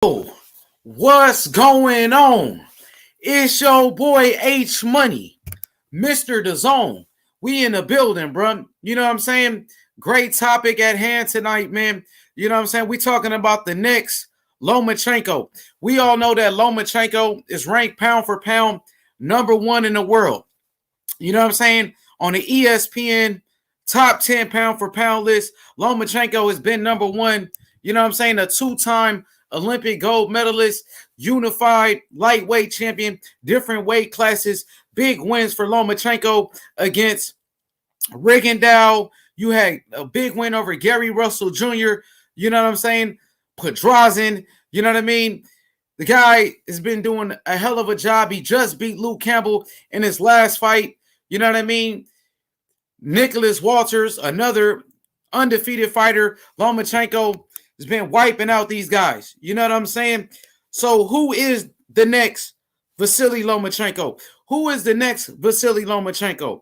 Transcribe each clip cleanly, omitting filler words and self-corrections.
Yo, what's going on? It's your boy H Money, Mr. The Zone. We in the building, bro. You know what I'm saying? Great topic at hand tonight, man. You know what I'm saying? We talking about the next Lomachenko. We all know that Lomachenko is ranked pound for pound #1 in the world. You know what I'm saying? On the ESPN top 10 pound for pound list, Lomachenko has been #1. You know what I'm saying? A two-time Olympic gold medalist, unified lightweight champion, different weight classes, big wins for Lomachenko against Rigondeaux. You had a big win over Gary Russell Jr. You know what I'm saying? Pedraza. You know what I mean? The guy has been doing a hell of a job. He just beat Luke Campbell in his last fight. You know what I mean? Nicholas Walters, another undefeated fighter. Lomachenko has been wiping out these guys. You know what I'm saying? So who is the next Vasiliy Lomachenko? Who is the next Vasiliy Lomachenko?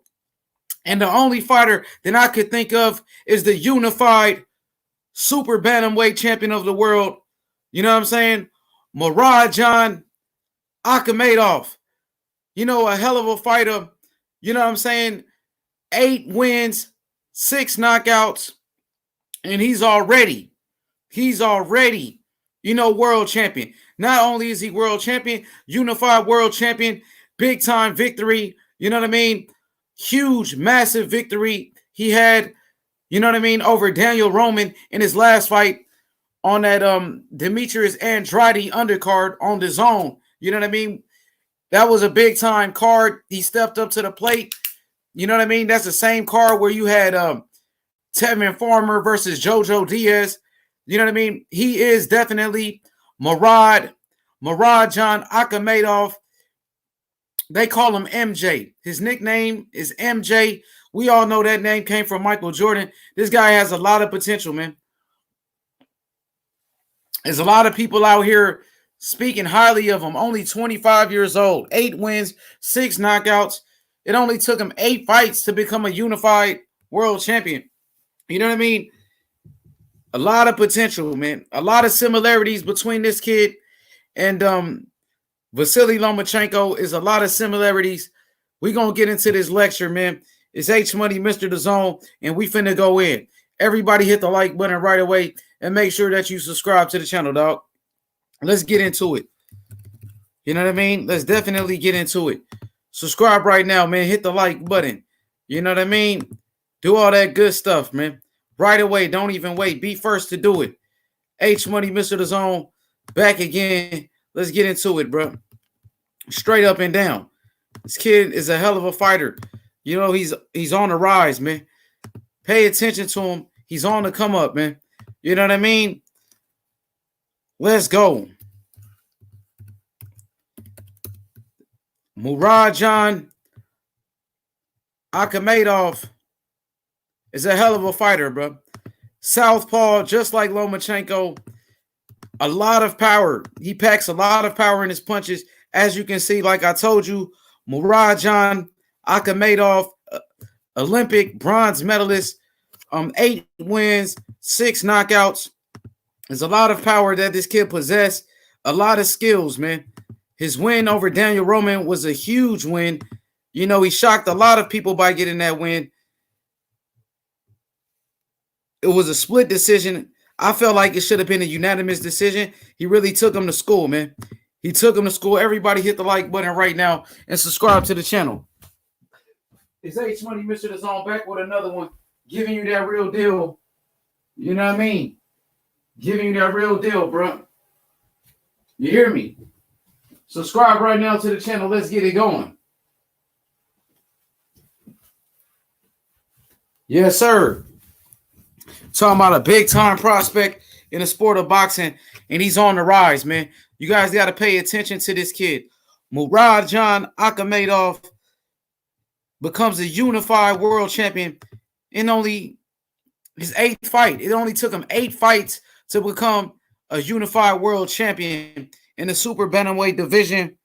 And the only fighter that I could think of is the unified super bantamweight champion of the world. You know what I'm saying? Murodjon Akhmadaliev. You know, a hell of a fighter. You know what I'm saying? 8 wins, 6 knockouts, and he's already, world champion. Not only is he world champion, unified world champion, big time victory, you know what I mean? Huge, massive victory he had, you know what I mean, over Daniel Roman in his last fight on that Demetrius Andrade undercard on the Zone. You know what I mean? That was a big time card. He stepped up to the plate. You know what I mean? That's the same card where you had Tevin Farmer versus Jojo Diaz. You know what I mean? He is definitely Murodjon Akhmadaliev. They call him MJ. His nickname is MJ. We all know that name came from Michael Jordan. This guy has a lot of potential, man. There's a lot of people out here speaking highly of him. Only 25 years old, 8 wins, 6 knockouts. It only took him 8 fights to become a unified world champion. You know what I mean? A lot of potential, man. A lot of similarities between this kid and Vasiliy Lomachenko is a lot of similarities. We're going to get into this lecture, man. It's H Money, Mr. The Zone, and we finna go in. Everybody hit the like button right away and make sure that you subscribe to the channel, dog. Let's get into it. You know what I mean? Let's definitely get into it. Subscribe right now, man. Hit the like button. You know what I mean? Do all that good stuff, man. Right away. Don't even wait. Be first to do it. H Money, Mr. The Zone, back again. Let's get into it, bro. Straight up and down. This kid is a hell of a fighter. You know, he's on the rise, man. Pay attention to him. He's on the come up, man. You know what I mean? Let's go. Murodjon Akhmadaliev is a hell of a fighter, bro. Southpaw, just like Lomachenko. A lot of power. He packs a lot of power in his punches. As you can see, like I told you, Murodjon Akhmadaliev, Olympic bronze medalist, 8 wins, 6 knockouts. There's a lot of power that this kid possessed. A lot of skills, man. His win over Daniel Roman was a huge win. You know, he shocked a lot of people by getting that win. It was a split decision. I felt like it should have been a unanimous decision. He really took him to school, man. He took him to school. Everybody hit the like button right now and subscribe to the channel. It's H Money, Mr. The Zone, back with another one. Giving you that real deal. You know what I mean? Giving you that real deal, bro. You hear me? Subscribe right now to the channel. Let's get it going. Yes, sir. Talking about a big-time prospect in the sport of boxing, and he's on the rise, man. You guys got to pay attention to this kid. Murodjon Akhmadaliev becomes a unified world champion in only his 8th fight. It only took him 8 fights to become a unified world champion in the super bantamweight division.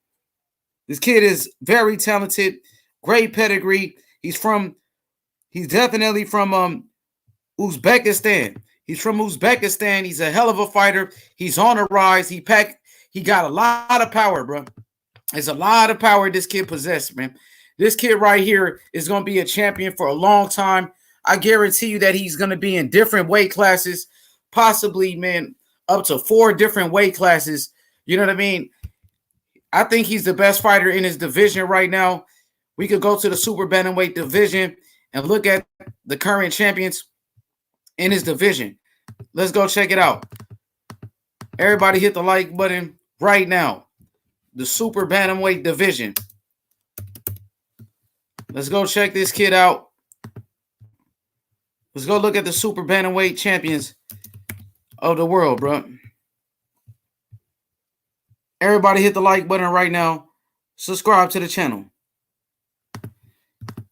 This kid is very talented, great pedigree. He's definitely from Uzbekistan. He's from Uzbekistan. He's a hell of a fighter. He's on the rise. He got a lot of power, bro. There's a lot of power this kid possesses, man. This kid right here is going to be a champion for a long time. I guarantee you that he's going to be in different weight classes, possibly, man, up to 4 different weight classes. You know what I mean? I think he's the best fighter in his division right now. We could go to the super bantamweight division and look at the current champions in his division. Let's go check it out. Everybody hit the like button right now. The super bantamweight division. Let's go check this kid out. Let's go look at the super bantamweight champions of the world, bro. Everybody hit the like button right now. Subscribe to the channel.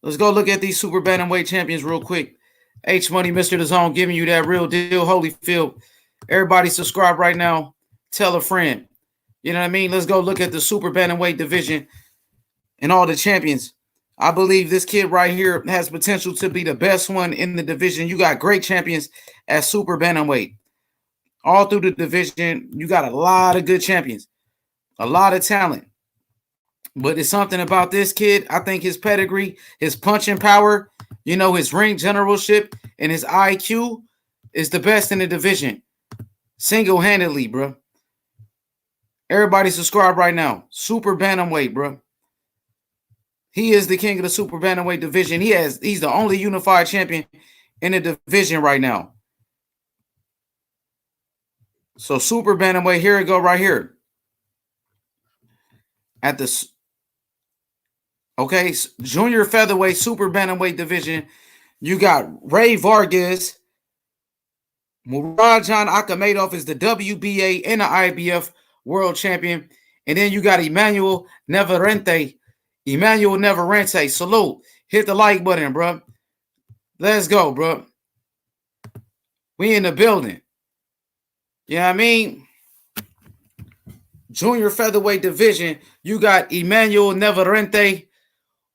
Let's go look at these super bantamweight champions real quick. H Money, Mr. The Zone, giving you that real deal, Holyfield. Everybody subscribe right now. Tell a friend. You know what I mean? Let's go look at the super bantamweight division and all the champions. I believe this kid right here has potential to be the best one in the division. You got great champions at super bantamweight. All through the division, you got a lot of good champions. A lot of talent. But it's something about this kid. I think his pedigree, his punching power, you know, his ring generalship, and his IQ is the best in the division. Single-handedly, bro. Everybody subscribe right now. Super bantamweight, bro. He is the king of the super bantamweight division. He's the only unified champion in the division right now. So super bantamweight, here we go right here. At the junior featherweight super bantamweight division, you got Ray Vargas. Murodjon Akhmadaliev is the WBA and the IBF world champion. And then you got Emmanuel Neverente. Salute. Hit the like button, bro. Let's go, bro. We in the building. You know what I mean? Junior featherweight division, you got Emmanuel Neverente.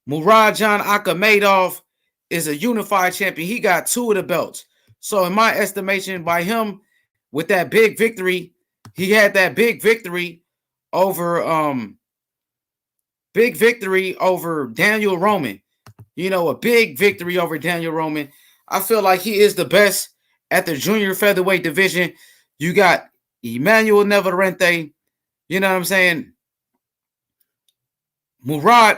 Murodjon Akhmadaliev is a unified champion. He got 2 of the belts. So in my estimation, by him with that big victory, he had that big victory over Daniel Roman. You know, a big victory over Daniel Roman. I feel like he is the best at the junior featherweight division. You got Emmanuel Neverente. You know what I'm saying? Murodjon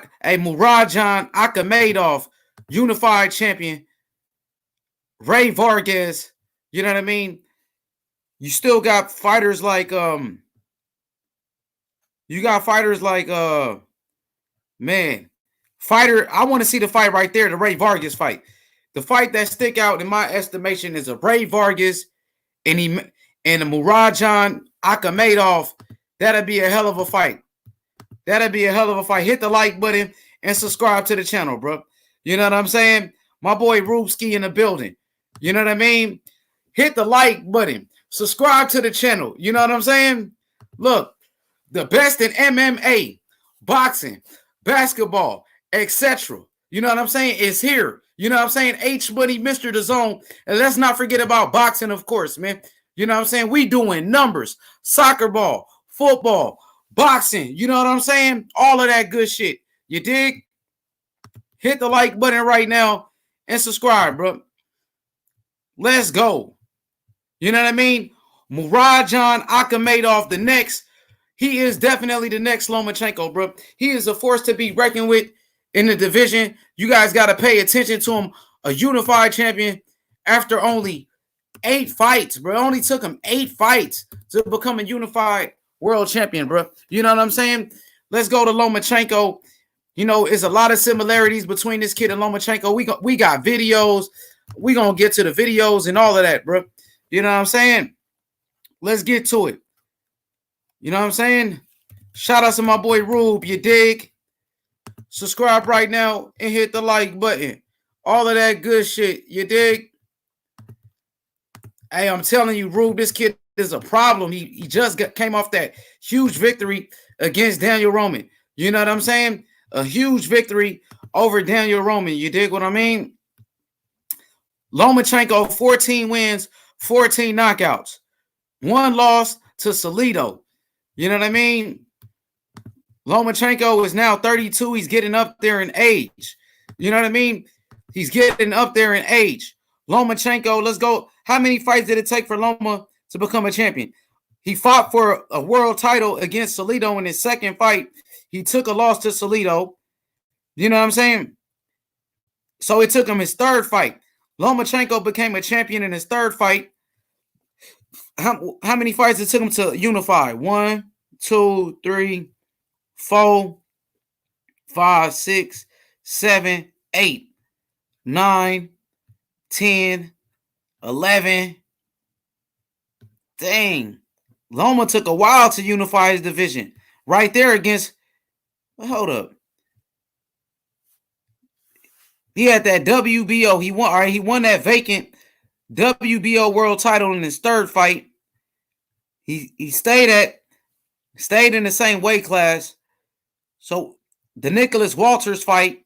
Akhmadaliev, unified champion. Ray Vargas, you know what I mean? You still got fighters like man, I want to see the fight right there, the Ray Vargas fight. The fight that stick out in my estimation is a Ray Vargas and a Murodjon Akhmadaliev. That'll be a hell of a fight. Hit the like button and subscribe to the channel, bro. You know what I'm saying? My boy Rubski in the building. You know what I mean? Hit the like button. Subscribe to the channel. You know what I'm saying? Look, the best in MMA, boxing, basketball, etc. You know what I'm saying? Is here. You know what I'm saying? H Money, Mr. The Zone. And let's not forget about boxing, of course, man. You know what I'm saying? We doing numbers, soccer ball, football, boxing. You know what I'm saying? All of that good shit. You dig? Hit the like button right now and subscribe, bro. Let's go. You know what I mean? Murodjon Akhmadaliev, he is definitely the next Lomachenko, bro. He is a force to be reckoned with in the division. You guys got to pay attention to him. A unified champion after only 8 fights, bro. It only took him 8 fights to become a unified world champion, bro. You know what I'm saying? Let's go to Lomachenko. You know, it's a lot of similarities between this kid and Lomachenko. We got videos. We going to get to the videos and all of that, bro. You know what I'm saying? Let's get to it. You know what I'm saying? Shout out to my boy Rube, you dig? Subscribe right now and hit the like button. All of that good shit, you dig? Hey, I'm telling you, Rube, this kid is a problem. He just came off that huge victory against Daniel Roman. You know what I'm saying? A huge victory over Daniel Roman. You dig what I mean? Lomachenko, 14 wins, 14 knockouts. One loss to Salido. You know what I mean? Lomachenko is now 32. He's getting up there in age. You know what I mean? He's getting up there in age. Lomachenko, let's go. How many fights did it take for Loma to become a champion? He fought for a world title against Salido in his second fight. He took a loss to Salido. You know what I'm saying? So it took him his third fight. Lomachenko became a champion in his third fight. How many fights it took him to unify? 1, 2, 3, 4, 5, 6, 7, 8, 9, 10, 11. Dang. Loma took a while to unify his division. Right there against, well, hold up. He had that WBO. He won, all right, he won that vacant WBO world title in his third fight. He stayed in the same weight class. So the Nicholas Walters fight.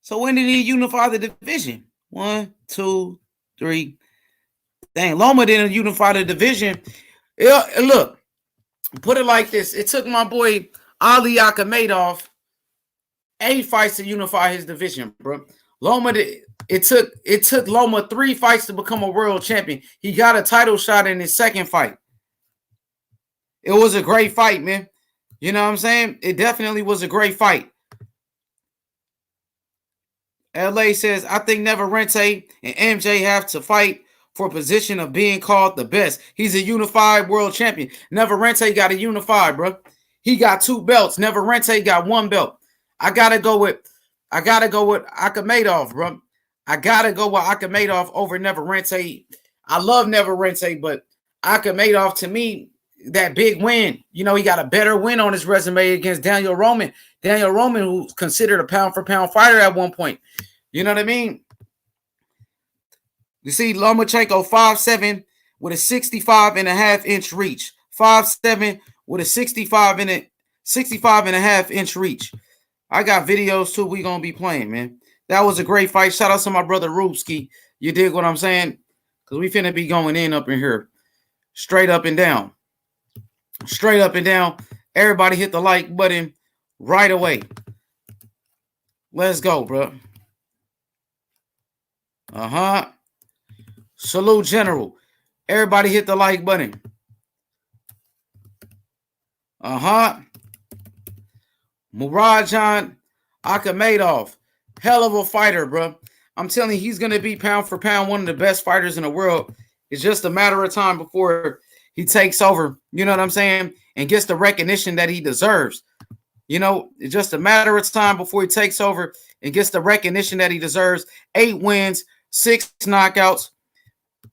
So when did he unify the division? 1, 2, 3. Dang, Loma didn't unify the division. Look, put it like this. It took my boy Ali Akhmadaliev 8 fights to unify his division, bro. It took Loma 3 fights to become a world champion. He got a title shot in his second fight. It was a great fight, man. You know what I'm saying? It definitely was a great fight. LA says, I think Neverente and MJ have to fight for a position of being called the best. He's a unified world champion. Neverente got a unified, bro. He got 2 belts. Neverente got 1 belt. I gotta go with Akhmadaliev, bro. I gotta go with Akhmadaliev over Neverente. I love Neverente, but Akhmadaliev, to me, that big win. You know, he got a better win on his resume against Daniel Roman. Daniel Roman, who's considered a pound-for-pound fighter at one point. You know what I mean? You see Lomachenko 5'7" with a 65.5-inch reach. 5'7" with a 65.5-inch reach. I got videos too we gonna be playing, man. That was a great fight. Shout out to my brother Rubski. You dig what I'm saying? Because we finna be going in up in here. Straight up and down. Straight up and down. Everybody hit the like button right away. Let's go, bro. Salute, General. Everybody hit the like button. Murodjon Akhmadaliev. Hell of a fighter, bro. I'm telling you, he's going to be pound for pound one of the best fighters in the world. It's just a matter of time before he takes over, you know what I'm saying, and gets the recognition that he deserves. You know, it's just a matter of time before he takes over and gets the recognition that he deserves. 8 wins, 6 knockouts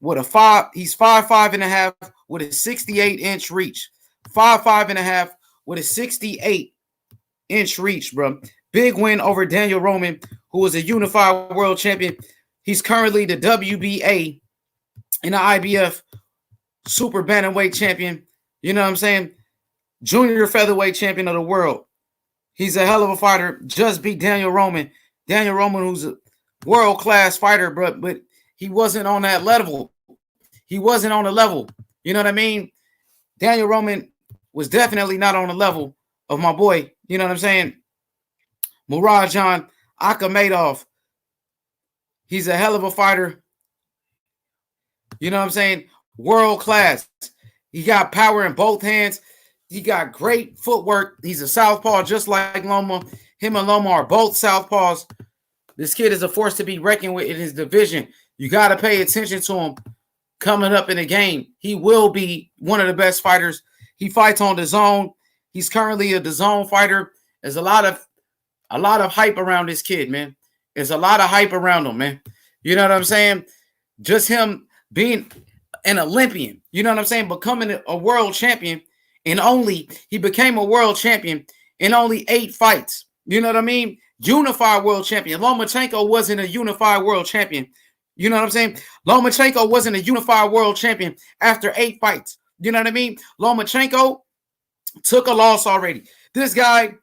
with a 5. He's 5'5.5" with a 68-inch reach. 5'5.5" with a 68-inch reach, bro. Big win over Daniel Roman, who was a unified world champion. He's currently the WBA and the IBF super bantamweight champion. You know what I'm saying? Junior featherweight champion of the world. He's a hell of a fighter. Just beat Daniel Roman. Daniel Roman, who's a world-class fighter, but he wasn't on that level. He wasn't on the level. You know what I mean? Daniel Roman was definitely not on the level of my boy. You know what I'm saying? Murodjon Akhmadaliev. He's a hell of a fighter. You know what I'm saying? World class. He got power in both hands. He got great footwork. He's a southpaw just like Loma. Him and Loma are both southpaws. This kid is a force to be reckoned with in his division. You got to pay attention to him coming up in the game. He will be one of the best fighters. He fights on the zone. He's currently a DAZN fighter. There's a lot of hype around this kid, man. There's a lot of hype around him, man. You know what I'm saying? Just him being an Olympian, you know what I'm saying? Becoming a world champion, and he became a world champion in only 8 fights. You know what I mean? Unified world champion. Lomachenko wasn't a unified world champion. You know what I'm saying? Lomachenko wasn't a unified world champion after 8 fights. You know what I mean? Lomachenko took a loss already. This guy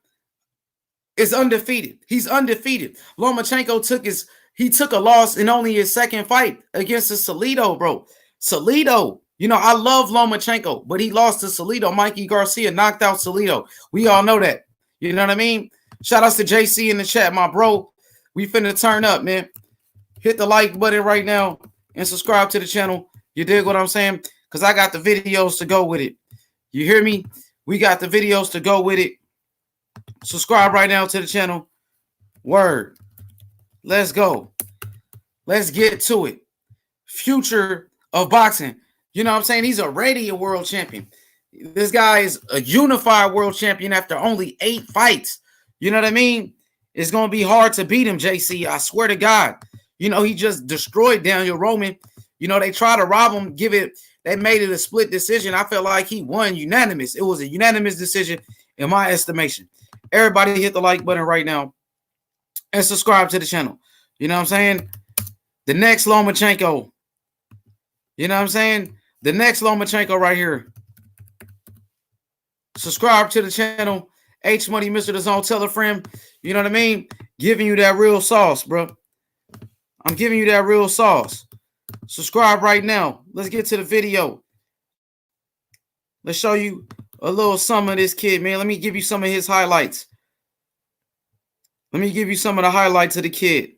is undefeated. He's undefeated. Lomachenko took a loss in only his second fight against the Salido, bro. Salido, you know, I love Lomachenko, but he lost to Salido. Mikey Garcia knocked out Salido. We all know that. You know what I mean? Shout outs to JC in the chat, my bro. We finna turn up, man. Hit the like button right now and subscribe to the channel. You dig what I'm saying? Because I got the videos to go with it. You hear me? We got the videos to go with it. Subscribe right now to the channel. Word. Let's go. Let's get to it. Future of boxing. You know what I'm saying? He's already a world champion. This guy is a unified world champion after only 8 fights. You know what I mean? It's going to be hard to beat him, JC. I swear to God. You know, he just destroyed Daniel Roman. You know, they tried to rob him, they made it a split decision. I felt like he won unanimous. It was a unanimous decision in my estimation. Everybody hit the like button right now and subscribe to the channel. You know what I'm saying? The next Lomachenko. You know what I'm saying? The next Lomachenko right here. Subscribe to the channel. H Money, Mr. The Zone. Tell a friend. You know what I mean? Giving you that real sauce, bro. I'm giving you that real sauce. Subscribe right now. Let's get to the video. Let's show you a little something of this kid, man. Let me give you some of his highlights. Let me give you some of the highlights of the kid.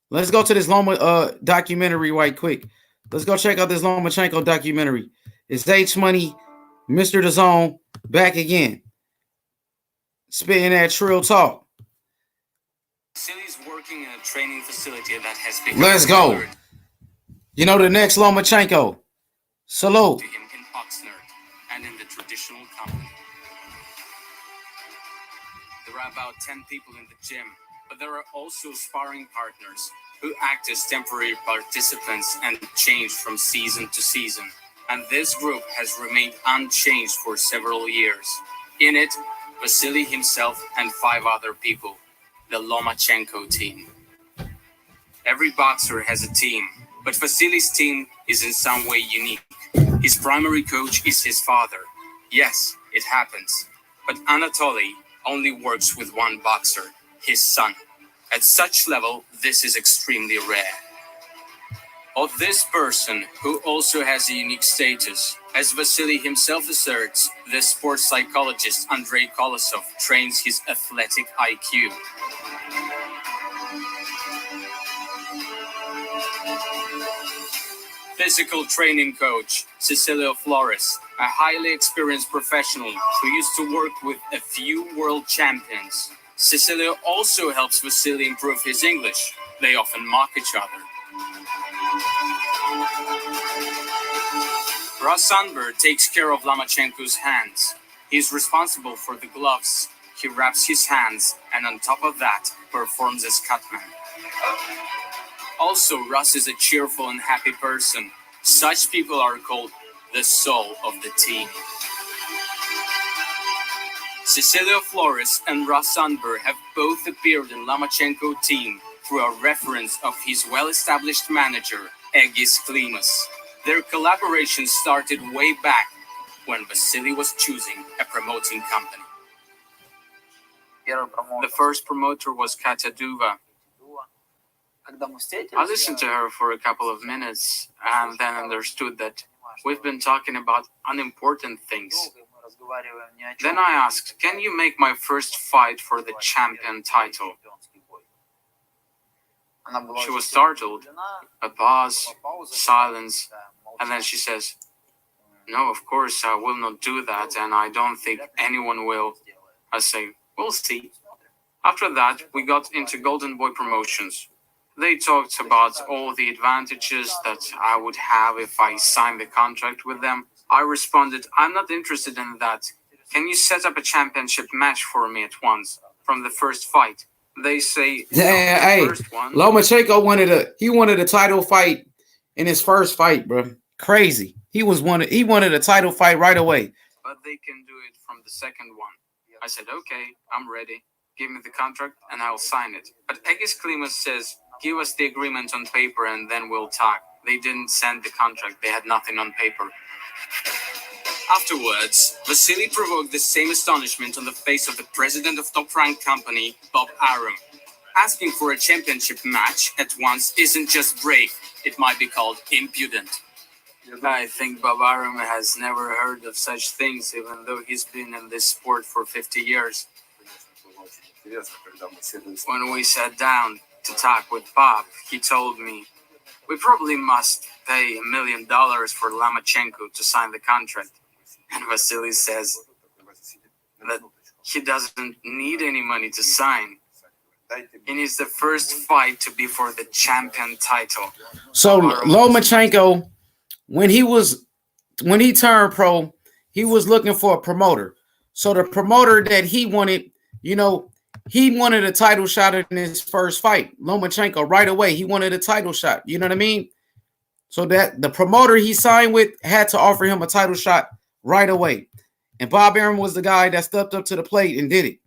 Let's go to this Loma documentary right quick. Let's go check out this Lomachenko documentary. It's H Money, Mr. The Zone, back again. Spitting that trill talk. Vasily's working in a training facility that has become. Let's go. You know the next Lomachenko. Salute. To him in Oxnard and in the traditional company. There are about 10 people in the gym, but there are also sparring partners who act as temporary participants and change from season to season. And this group has remained unchanged for several years. In it, Vasiliy himself and 5 other people, the Lomachenko team. Every boxer has a team, but Vasily's team is in some way unique. His primary coach is his father. Yes, it happens. But Anatoly only works with one boxer, his son. At such level, this is extremely rare. Of this person, who also has a unique status, as Vasiliy himself asserts, the sports psychologist Andrei Kolosov trains his athletic IQ. Physical training coach Cecilio Flores, a highly experienced professional who used to work with a few world champions. Cecilio also helps Vasiliy improve his English. They often mock each other. Rasanber takes care of Lomachenko's hands. He's responsible for the gloves. He wraps his hands and on top of that performs as cutman. Also, Russ is a cheerful and happy person. Such people are called the soul of the team. Cecilio Flores and Rasanber have both appeared in Lomachenko team through a reference of his well-established manager, Egis Klimas. Their collaboration started way back when Vasiliy was choosing a promoting company. The first promoter was Katya Duva. I listened to her for a couple of minutes and then understood that we've been talking about unimportant things. Then I asked, can you make my first fight for the champion title? She was startled, a pause, silence, and then she says, no, of course I will not do that, and I don't think anyone will. I say, we'll see. After that, we got into Golden Boy Promotions. They talked about all the advantages that I would have if I signed the contract with them. I responded, I'm not interested in that. Can you set up a championship match for me at once, from the first fight? They say, yeah, hey, Lomachenko wanted a title fight in his first fight, bro. Crazy. He wanted a title fight right away. But they can do it from the second one. I said, okay, I'm ready. Give me the contract and I'll sign it. But Egis Klimas says, give us the agreement on paper and then we'll talk. They didn't send the contract. They had nothing on paper. Afterwards, Vasiliy provoked the same astonishment on the face of the president of Top Rank company, Bob Arum. Asking for a championship match at once isn't just brave, it might be called impudent. I think Bob Arum has never heard of such things, even though he's been in this sport for 50 years. When we sat down to talk with Bob, he told me, we probably must pay $1 million for Lomachenko to sign the contract. And Vasily says that he doesn't need any money to sign. He needs the first fight to be for the champion title. So Lomachenko, when he turned pro, he was looking for a promoter. So the promoter that he wanted, he wanted a title shot in his first fight. Lomachenko right away, he wanted a title shot. You know what I mean? So that the promoter he signed with had to offer him a title shot right away. And Bob Arum was the guy that stepped up to the plate and did it.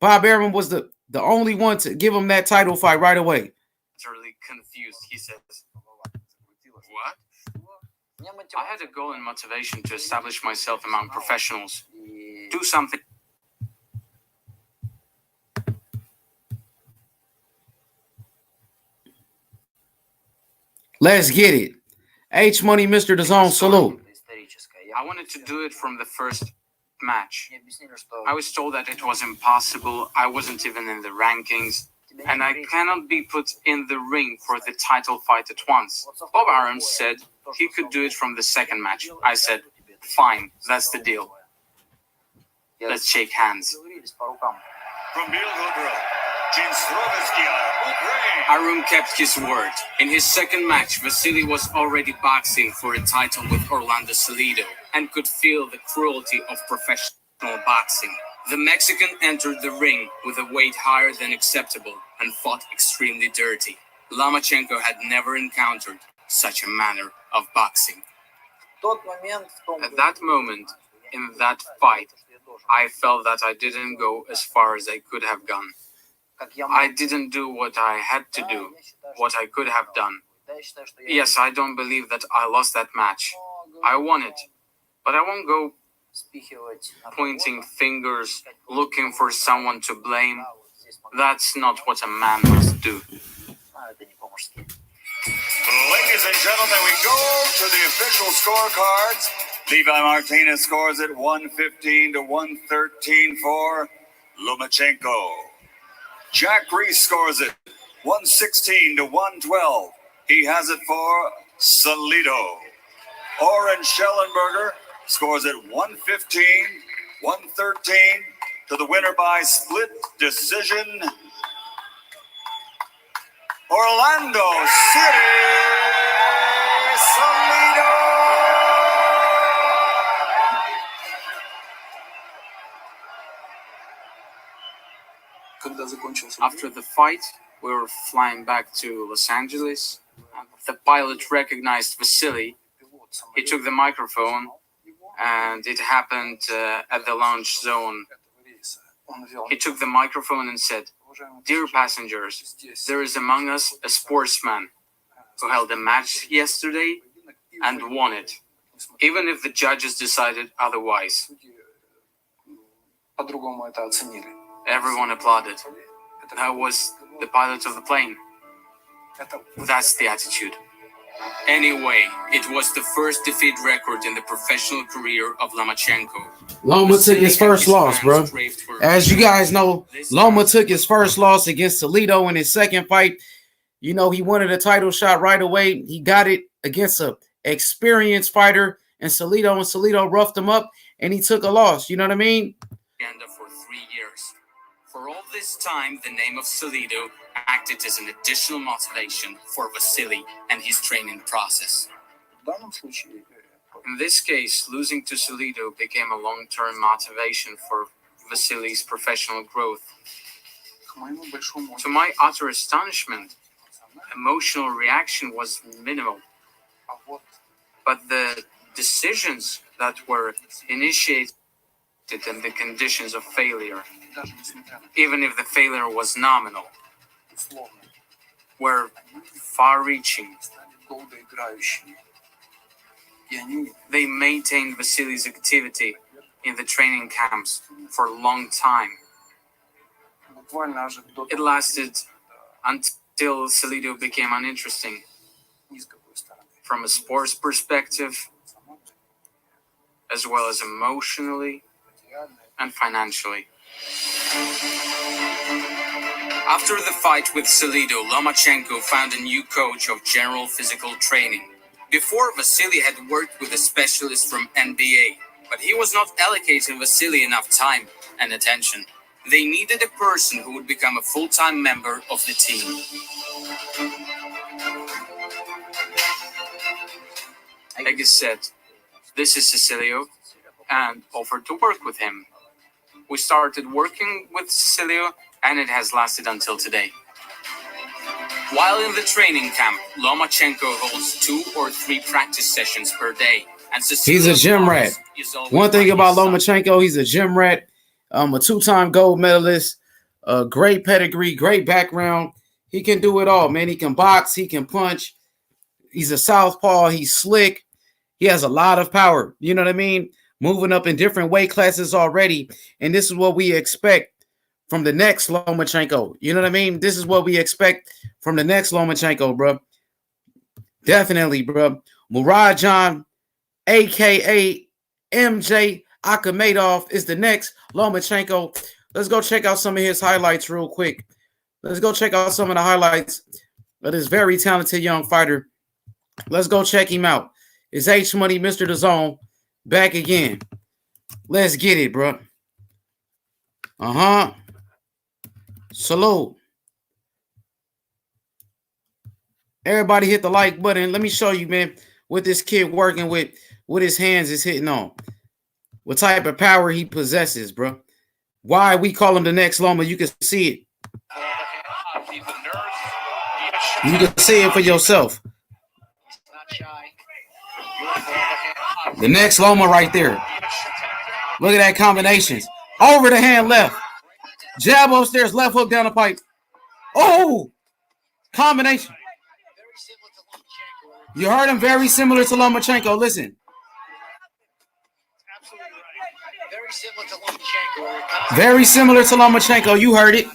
Bob Arum was the only one to give him that title fight right away. Totally confused. He says, what? I had a goal and motivation to establish myself among professionals. Do something. Let's get it. H Money, Mr. DAZN, salute. I wanted to do it from the first match. I was told that it was impossible. I wasn't even in the rankings, and I cannot be put in the ring for the title fight at once. Bob Arum said he could do it from the second match. I said, fine, that's the deal. Let's shake hands. From Belgorod, Arum kept his word. In his second match, Vasily was already boxing for a title with Orlando Salido and could feel the cruelty of professional boxing. The Mexican entered the ring with a weight higher than acceptable and fought extremely dirty. Lomachenko had never encountered such a manner of boxing. At that moment, in that fight, I felt that I didn't go as far as I could have gone. I didn't do what I had to do, what I could have done. Yes, I don't believe that I lost that match. I won it, but I won't go pointing fingers, looking for someone to blame. That's not what a man must do. Ladies and gentlemen, we go to the official scorecards. Levi Martinez scores at 115 to 113 for Lomachenko. Jack Reese scores it 116 to 112. He has it for Salido. Oren Schellenberger scores it 115, 113 to the winner by split decision. Orlando City Salido. After the fight, we were flying back to Los Angeles. The pilot recognized Vasily. He took the microphone, and it happened at the launch zone. He took the microphone and said, "Dear passengers, there is among us a sportsman who held a match yesterday and won it, even if the judges decided otherwise." Everyone applauded. That was the pilot of the plane. That's the attitude. Anyway, it was the first defeat record in the professional career of Lomachenko. Loma took his first loss, bro. As you guys know, Loma took his first loss against Salido in his second fight. He wanted a title shot right away. He got it against an experienced fighter, and Salido roughed him up, and he took a loss. You know what I mean? For 3 years. For all this time, the name of Salido acted as an additional motivation for Vasily and his training process. In this case, losing to Salido became a long-term motivation for Vasily's professional growth. To my utter astonishment, emotional reaction was minimal. But the decisions that were initiated and the conditions of failure, even if the failure was nominal, were far-reaching. They maintained Vasily's activity in the training camps for a long time. It lasted until Salido became uninteresting. from a sports perspective, as well as emotionally and financially. After the fight with Salido, Lomachenko found a new coach of general physical training. Before, Vasiliy had worked with a specialist from NBA, but he was not allocating Vasiliy enough time and attention. They needed a person who would become a full-time member of the team. Ege said, "This is Cecilio," and offered to work with him. We started working with Cecilio, and it has lasted until today. While in the training camp, Lomachenko holds 2 or 3 practice sessions per day. And he's a gym rat. One thing about Lomachenko, he's a gym rat, a 2-time gold medalist, a great pedigree, great background. He can do it all, man. He can box, he can punch. He's a southpaw. He's slick. He has a lot of power. You know what I mean? Moving up in different weight classes already. And this is what we expect from the next Lomachenko. You know what I mean? This is what we expect from the next Lomachenko, bro. Definitely, bro. Murodjon, a.k.a. MJ Akhmadaliev, is the next Lomachenko. Let's go check out some of his highlights real quick. Let's go check out some of the highlights of this very talented young fighter. Let's go check him out. It's H Money, Mr. DAZN, back again. Let's get it, bro. Salute. Everybody hit the like button. Let me show you, man, what this kid working with, what his hands is hitting on. What type of power he possesses, bro. Why we call him the next Loma. You can see it. You can see it for yourself. The next Loma right there. Look at that combinations. Over the hand left. Jab upstairs, left hook down the pipe. Oh! Combination. You heard him, very similar to Lomachenko. Listen. Very similar to Lomachenko. You heard it.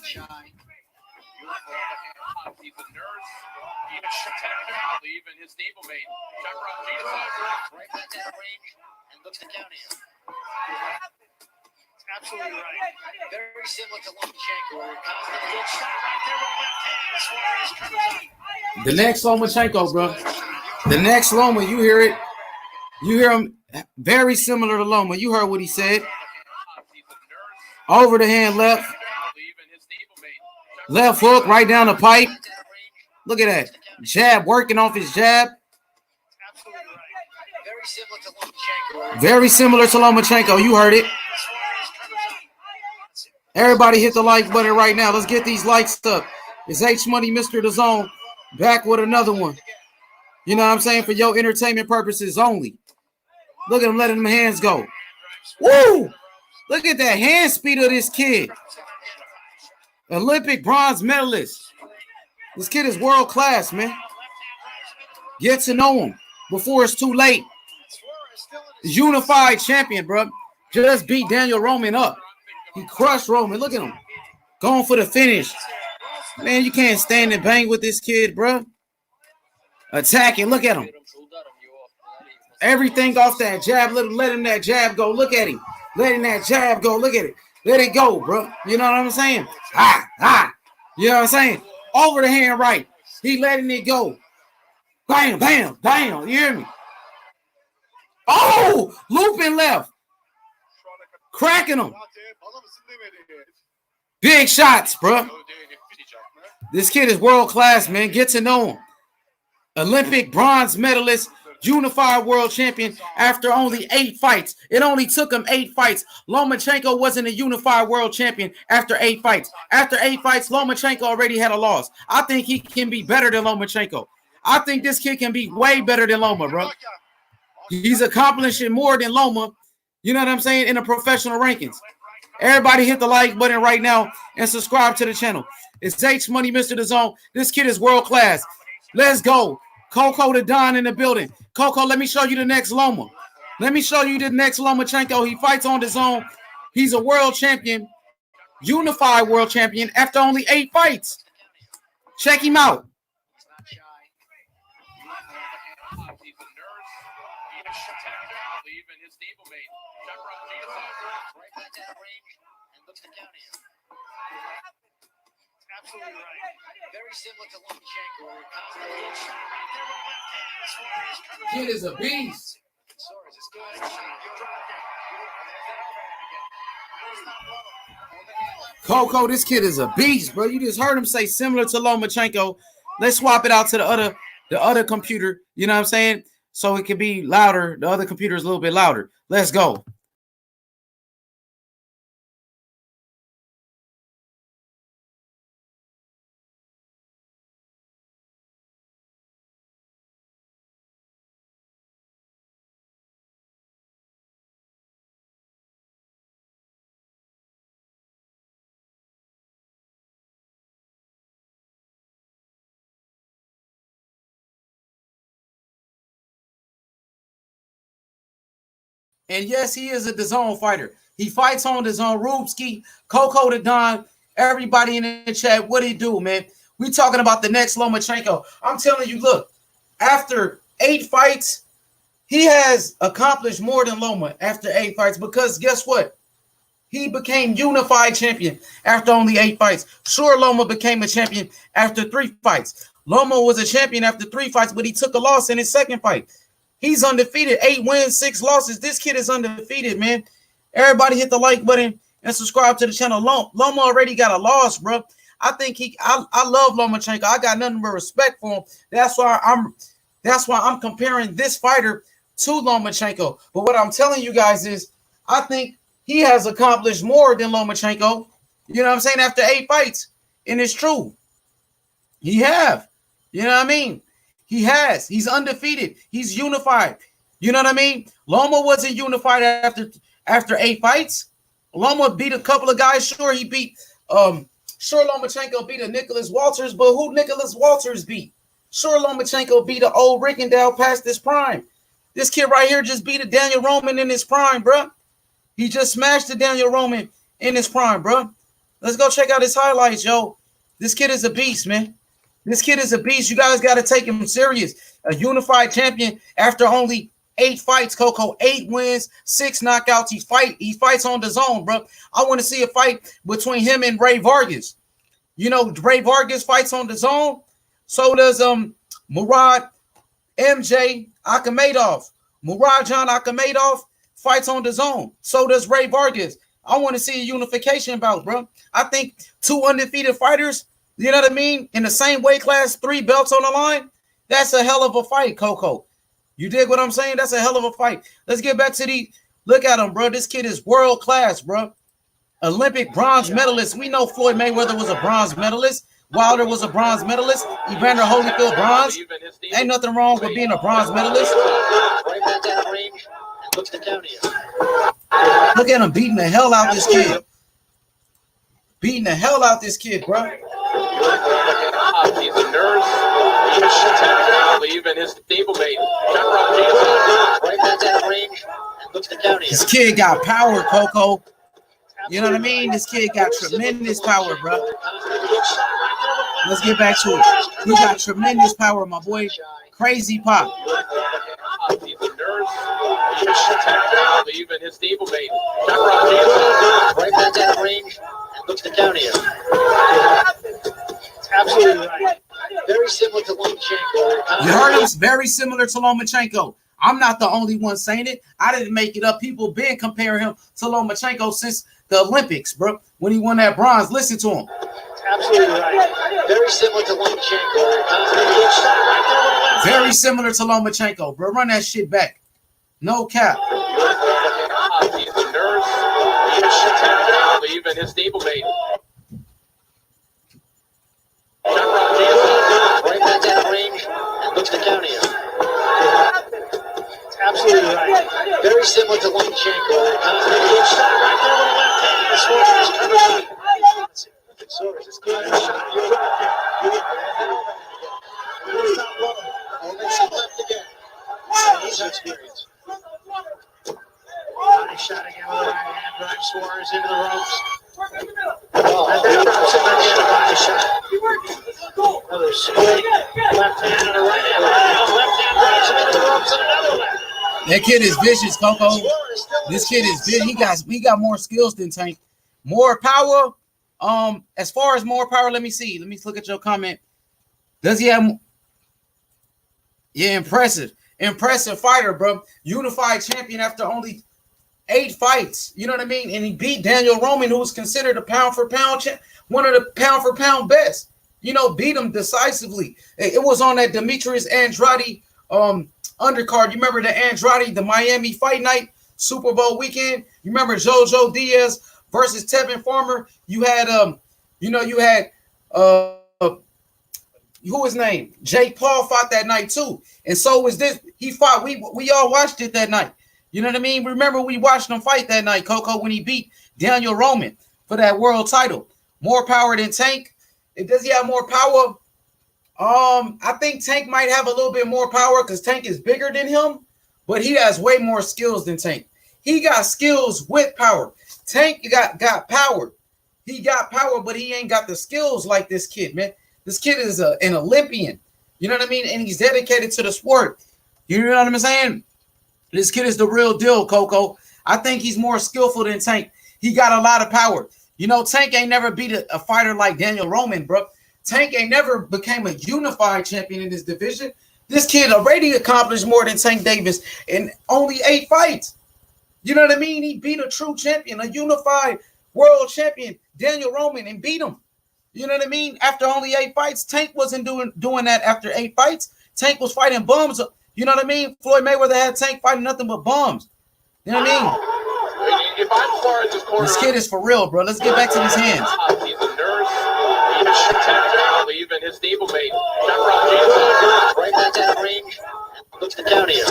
Absolutely right. Very similar to Lomachenko. The next Lomachenko, bro. The next Loma, you hear it. You hear him very similar to Loma. You heard what he said. Over the hand left. Left hook right down the pipe. Look at that. Jab, working off his jab. Very similar to Lomachenko. You heard it. Everybody hit the like button right now. Let's get these likes up. It's H Money, Mr. DAZN, back with another one. You know what I'm saying? For your entertainment purposes only. Look at him letting them hands go. Woo! Look at that hand speed of this kid. Olympic bronze medalist. This kid is world class, man. Get to know him before it's too late. Unified champion, bro. Just beat Daniel Roman up. He crushed Roman. Look at him. Going for the finish. Man, you can't stand and bang with this kid, bro. Attacking. Look at him. Everything off that jab. Let him that jab go. Look at him. Letting that jab go. Look at it. Let it go, bro. You know what I'm saying? You know what I'm saying? Over the hand right. He letting it go. Bam, bam, bam. You hear me? Oh, looping left. Cracking him. Big shots, bro. This kid is world class, man. Get to know him. Olympic bronze medalist, unified world champion after only 8 fights. It only took him 8 fights. Lomachenko wasn't a unified world champion after 8 fights. After 8 fights, Lomachenko already had a loss. I think he can be better than Lomachenko. I think this kid can be way better than Loma, bro. He's accomplishing more than Loma, you know what I'm saying, in the professional rankings. Everybody hit the like button right now and subscribe to the channel. It's H Money, Mr. DAZN. This kid is world class. Let's go. Coco the Don in the building. Coco, let me show you the next Loma. Let me show you the next Lomachenko. He fights on DAZN. He's a world champion, unified world champion after only 8 fights. Check him out. his stablemate. Right back out of range and looks to counter him. Absolutely right. Very similar to Lomachenko. Kid is a beast. Soares is good. Coco, this kid is a beast, bro. You just heard him say similar to Lomachenko. Let's swap it out to the other computer. You know what I'm saying? So it can be louder. The other computer is a little bit louder. Let's go. And yes, he is a DAZN fighter. He fights on DAZN. Rubsky, Coco the Don, everybody in the chat. What do he do, man? We talking about the next Lomachenko. I'm telling you, look, after 8 fights, he has accomplished more than Loma after 8 fights because guess what? He became unified champion after only 8 fights. Sure, Loma became a champion after 3 fights. Loma was a champion after 3 fights, but he took a loss in his second fight. He's undefeated, 8 wins, 6 losses. This kid is undefeated, man. Everybody hit the like button and subscribe to the channel. Loma already got a loss, bro. I think I love Lomachenko. I got nothing but respect for him. That's why I'm comparing this fighter to Lomachenko. But what I'm telling you guys is I think he has accomplished more than Lomachenko. You know what I'm saying? After 8 fights. And it's true. He have. You know what I mean? He has. He's undefeated. He's unified. You know what I mean? Loma wasn't unified after 8 fights. Loma beat a couple of guys. Sure, he beat sure Lomachenko beat a Nicholas Walters, but who Nicholas Walters beat? Sure, Lomachenko beat an old Rickendale past his prime. This kid right here just beat a Daniel Roman in his prime, bro. He just smashed the Daniel Roman in his prime, bro. Let's go check out his highlights, yo. This kid is a beast, man. This kid is a beast. You guys got to take him serious. A unified champion after only 8 fights, Coco. 8 wins, 6 knockouts. He fights on DAZN, bro. I want to see a fight between him and Ray Vargas. You know, Ray Vargas fights on DAZN. So does Murodjon Akhmadaliev. Murodjon Akhmadaliev fights on DAZN. So does Ray Vargas. I want to see a unification bout, bro. I think 2 undefeated fighters, you know what I mean, in the same weight class, 3 belts on the line, that's a hell of a fight, Coco. You dig what I'm saying? That's a hell of a fight. Let's get back to look at him, bro. This kid is world class, bro. Olympic bronze medalist. We know Floyd Mayweather was a bronze medalist. Wilder was a bronze medalist. Evander Holyfield, bronze. Ain't nothing wrong with being a bronze medalist. Right back out of range and looks to counter him. Look at him beating the hell out this kid. Beating the hell out this kid, bro. He's a nurse. Even his stablemate. Right back out of range and looks to counter him. This kid got power, Coco. You know what I mean? This kid got tremendous power, bro. Let's get back to it. He got tremendous power, my boy. Crazy pop. He's a nurse. Even his stablemate. Right back out of range and looks to counter him. Absolutely right. Very similar to Lomachenko. You heard him? Very similar to Lomachenko. I'm not the only one saying it. I didn't make it up. People been comparing him to Lomachenko since the Olympics, bro. When he won that bronze, listen to him. Absolutely right. Very similar to Lomachenko. Very similar to Lomachenko, bro. Run that shit back. No cap. He's a nurse. Even his stablemate. Right back out of range and looks to counter him. Absolutely right. Very similar to Lomachenko. Soares is good. Left again. He's experienced. Body shot again with a right hand. Drive Soares into the ropes. Body shot. Another straight left hand and a right hand. Left hand drives him into the ropes and another left. That kid is vicious, Coco. This kid is vicious. He got more skills than Tank. More power. As far as more power, let me see. Let me look at your comment. Does he have? Yeah, impressive. Impressive fighter, bro. Unified champion after only 8 fights. You know what I mean? And he beat Daniel Roman, who was considered a pound-for-pound one of the pound-for-pound best. You know, beat him decisively. It was on that Demetrius Andrade undercard. You remember the Andrade, the Miami Fight Night Super Bowl weekend? You remember JoJo Diaz versus Tevin Farmer? You had who his name? Jake Paul fought that night too. And so was this. He fought. We all watched it that night. You know what I mean? Remember, we watched him fight that night, Coco, when he beat Daniel Roman for that world title. More power than Tank. Does he have more power? I think Tank might have a little bit more power because Tank is bigger than him, but he has way more skills than Tank. He got skills with power. Tank got power. He got power, but he ain't got the skills like this kid, man. This kid is an Olympian. You know what I mean? And he's dedicated to the sport. You know what I'm saying? This kid is the real deal, Coco. I think he's more skillful than Tank. He got a lot of power. You know, Tank ain't never beat a fighter like Daniel Roman, bro. Tank ain't never became a unified champion in this division. This kid already accomplished more than Tank Davis in only 8 fights. You know what I mean? He beat a true champion, a unified world champion, Daniel Roman, and beat him. You know what I mean? After only 8 fights, Tank wasn't doing that after 8 fights. Tank was fighting bums. You know what I mean? Floyd Mayweather had Tank fighting nothing but bums. You know what I mean? If I'm far in this corner, this kid is for real, bro. Let's get back to these hands. He's a nurse. He's a protector, I believe, in his stablemate. Right back at range. Looks to counter you.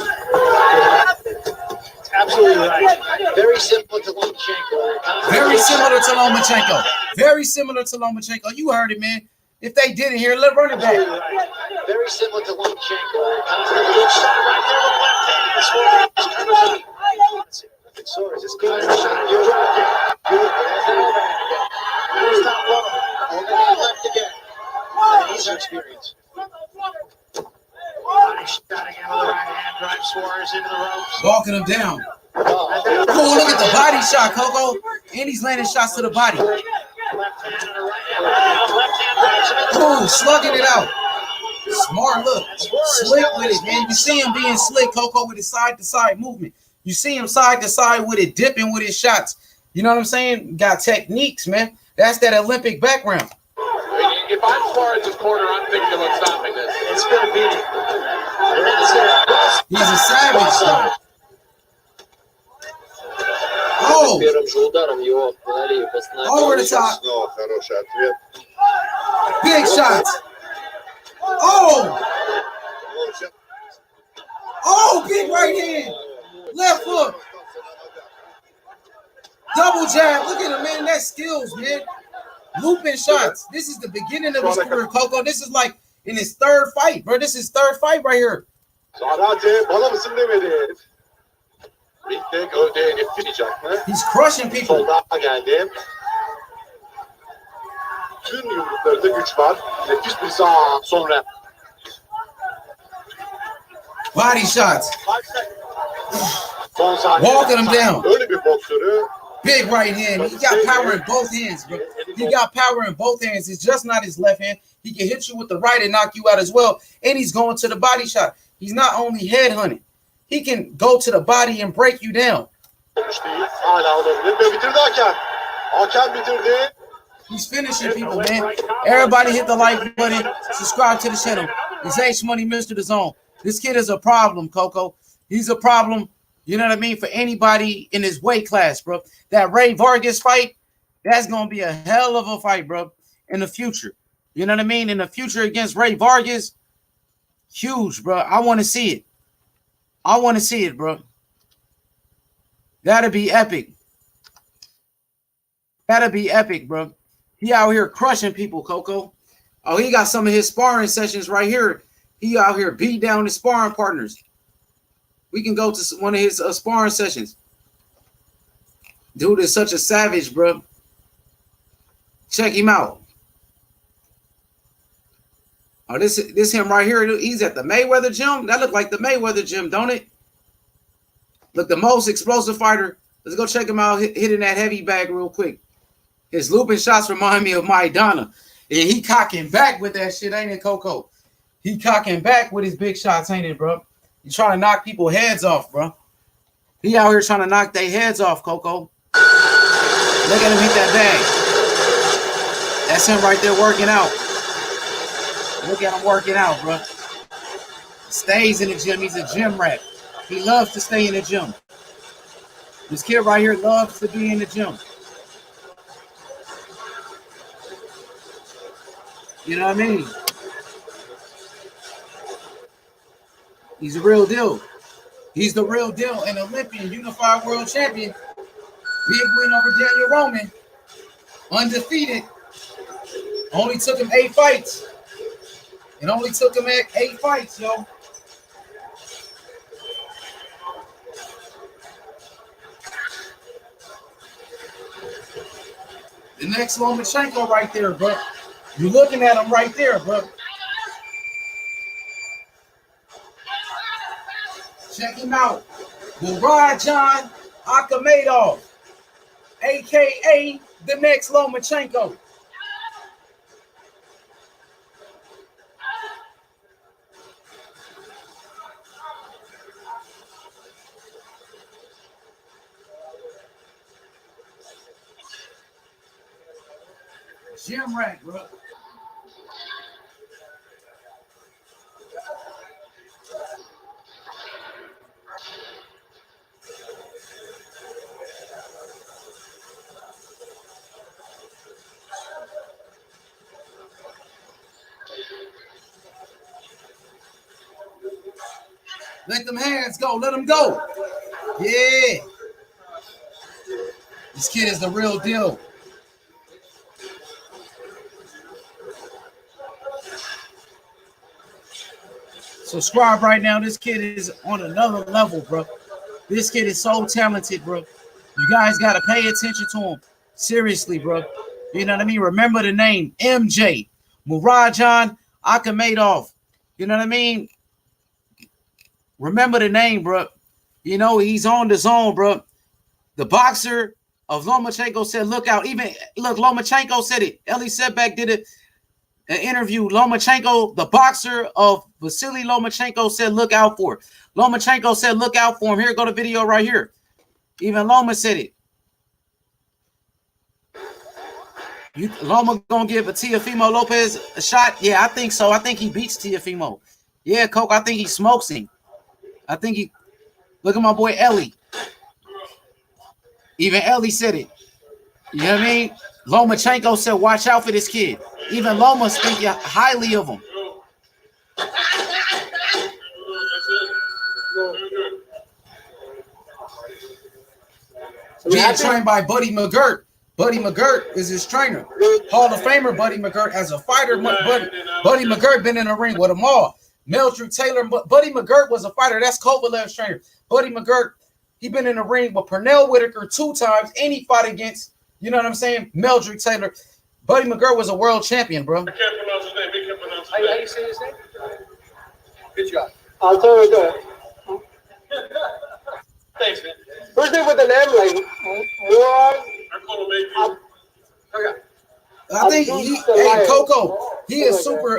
Absolutely right. Very similar to Lomachenko. Very similar to Lomachenko. Very similar to Lomachenko. You heard it, man. If they did it here, let's run it back. Very similar to Lomachenko. Good shot right there with left hand. This is good. You're right. Good. Stop low. Overhand left again. He's experienced. Nice shot again with the right hand. Drive Suarez into the ropes. Walking him down. Oh, look at the body shot, Coco. And he's landing shots to the body. Left hand and a right hand. Left hand drives him into the Oh, slugging it out. Smart look. Slick with it, man. You see him being slick, Coco, with his side-to-side movement. You see him side-to-side with it, dipping with his shots. You know what I'm saying? Got techniques, man. That's that Olympic background. If I'm far in this corner, I'm thinking about stopping this. It's going to be. He's a savage, though. Oh! Over the top. Big shots. Oh! Oh, big right hand. Left hook. Double jab. Look at him, man. That's skills, man. Looping shots. This is the beginning of his career, Coco. This is like in his 3rd fight, bro. This is 3rd fight right here. He's crushing people. Tüm yumruklarında güç var. Nefis bir sağ sonra. Body shots. Walking him down. Öyle bir boksörü. Big right hand. He got power in both hands, bro. He got power in both hands. It's just not his left hand. He can hit you with the right and knock you out as well. And he's going to the body shot. He's not only head hunting. He can go to the body and break you down. He's finishing people, man. Everybody hit the like button. Subscribe to the channel. It's H Money, Mr. The Zone. This kid is a problem, Coco. He's a problem, you know what I mean, for anybody in his weight class, bro. That Ray Vargas fight, that's going to be a hell of a fight, bro, in the future. You know what I mean? In the future against Ray Vargas, huge, bro. I want to see it. I want to see it, bro. That'd be epic. That'd be epic, bro. He out here crushing people, Coco. Oh, he got some of his sparring sessions right here. He out here beat down his sparring partners. We can go to one of his sparring sessions. Dude is such a savage, bro. Check him out. Oh, this him right here. He's at the Mayweather gym. That look like the Mayweather gym, don't it? Look, the most explosive fighter. Let's go check him out hitting that heavy bag real quick. His looping shots remind me of Maidana. And he cocking back with that shit, ain't it, Coco? He cocking back with his big shots, ain't it, bro? He trying to knock people's heads off, bro. He out here trying to knock their heads off, Coco. Look at him hit that bag. That's him right there working out. Look at him working out, bro. Stays in the gym. He's a gym rat. He loves to stay in the gym. This kid right here loves to be in the gym. You know what I mean? He's a real deal. He's the real deal. An Olympian, unified world champion. Big win over Daniel Roman. Undefeated. Only took him 8 fights. It only took him 8 fights, yo. The next Lomachenko right there, bro. You're looking at him right there, bro. Check him out. Murodjon Akhmadaliev, a.k.a. the next Lomachenko. Gym rat, bro. Let them hands go. Let them go. Yeah. This kid is the real deal. Subscribe right now. This kid is on another level, bro. This kid is so talented, bro. You guys got to pay attention to him. Seriously, bro. You know what I mean? Remember the name, MJ. Murodjon Akhmadaliev. You know what I mean? Remember the name, bro. You know, he's on the zone, bro. The boxer of Lomachenko said, look out. Look, Lomachenko said it. Ellie Setback did it. An interview. Lomachenko, the boxer of Vasiliy Lomachenko, said, look out for it. Lomachenko said, look out for him. Here go the video right here. Even Loma said it. Loma gonna give a Teofimo Lopez a shot? Yeah, I think so. I think he beats Teofimo. Yeah, Coke, I think he smokes him. I think he... Look at my boy Ellie. Even Ellie said it. You know what I mean? Lomachenko said, watch out for this kid. Even Loma's thinking highly of him. Being trained by Buddy McGirt. Buddy McGirt is his trainer. Hall of Famer Buddy McGirt. As a fighter, Buddy McGirt been in the ring with them all. Meldrick Taylor. Buddy McGirt was a fighter. That's Kovalev's trainer. Buddy McGirt, he been in the ring with Pernell Whitaker 2 times. And he fought against, you know what I'm saying, Meldrick Taylor. Buddy McGirt was a world champion, bro. I can't pronounce his name. He can't pronounce his name. How you say his name? Good job. I'll tell you that. Thanks, man. First name with the name, like, Murad. I call him AP. Okay. I think hey Coco, he is super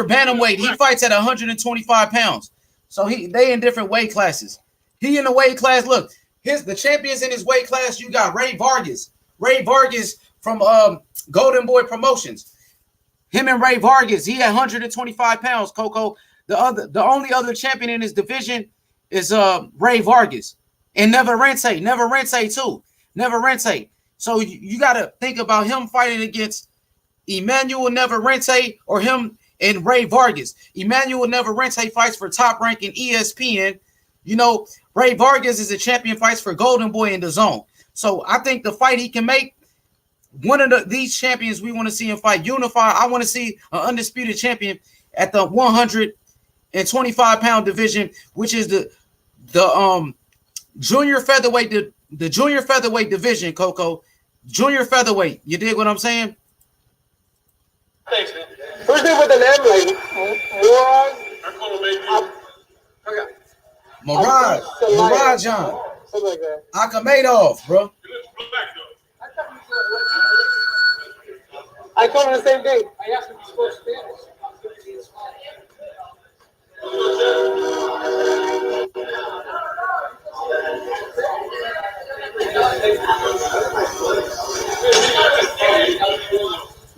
bantamweight. He fights at 125 pounds. So they in different weight classes. He in the weight class. Look, the champions in his weight class. You got Ray Vargas. Ray Vargas from Golden Boy Promotions. Him and Ray Vargas. He at 125 pounds. Coco. The only other champion in his division is Ray Vargas and Neverente too. Neverente. So you got to think about him fighting against Emmanuel Neverente or him and Ray Vargas. Emmanuel Neverente fights for Top Rank in ESPN. You know, Ray Vargas is a champion, fights for Golden Boy in the Zone. So I think the fight he can make, one of these champions we want to see him fight, unify. I want to see an undisputed champion at the 125-pound division, which is the junior featherweight, the junior featherweight division, Coco. Junior featherweight. You dig what I'm saying? Thanks, man. First name with the name, like, Murad. I call him AP. Okay. Murodjon Something like that. Akhmadaliev, bro. I told him the same thing. I asked him if he spoke Spanish.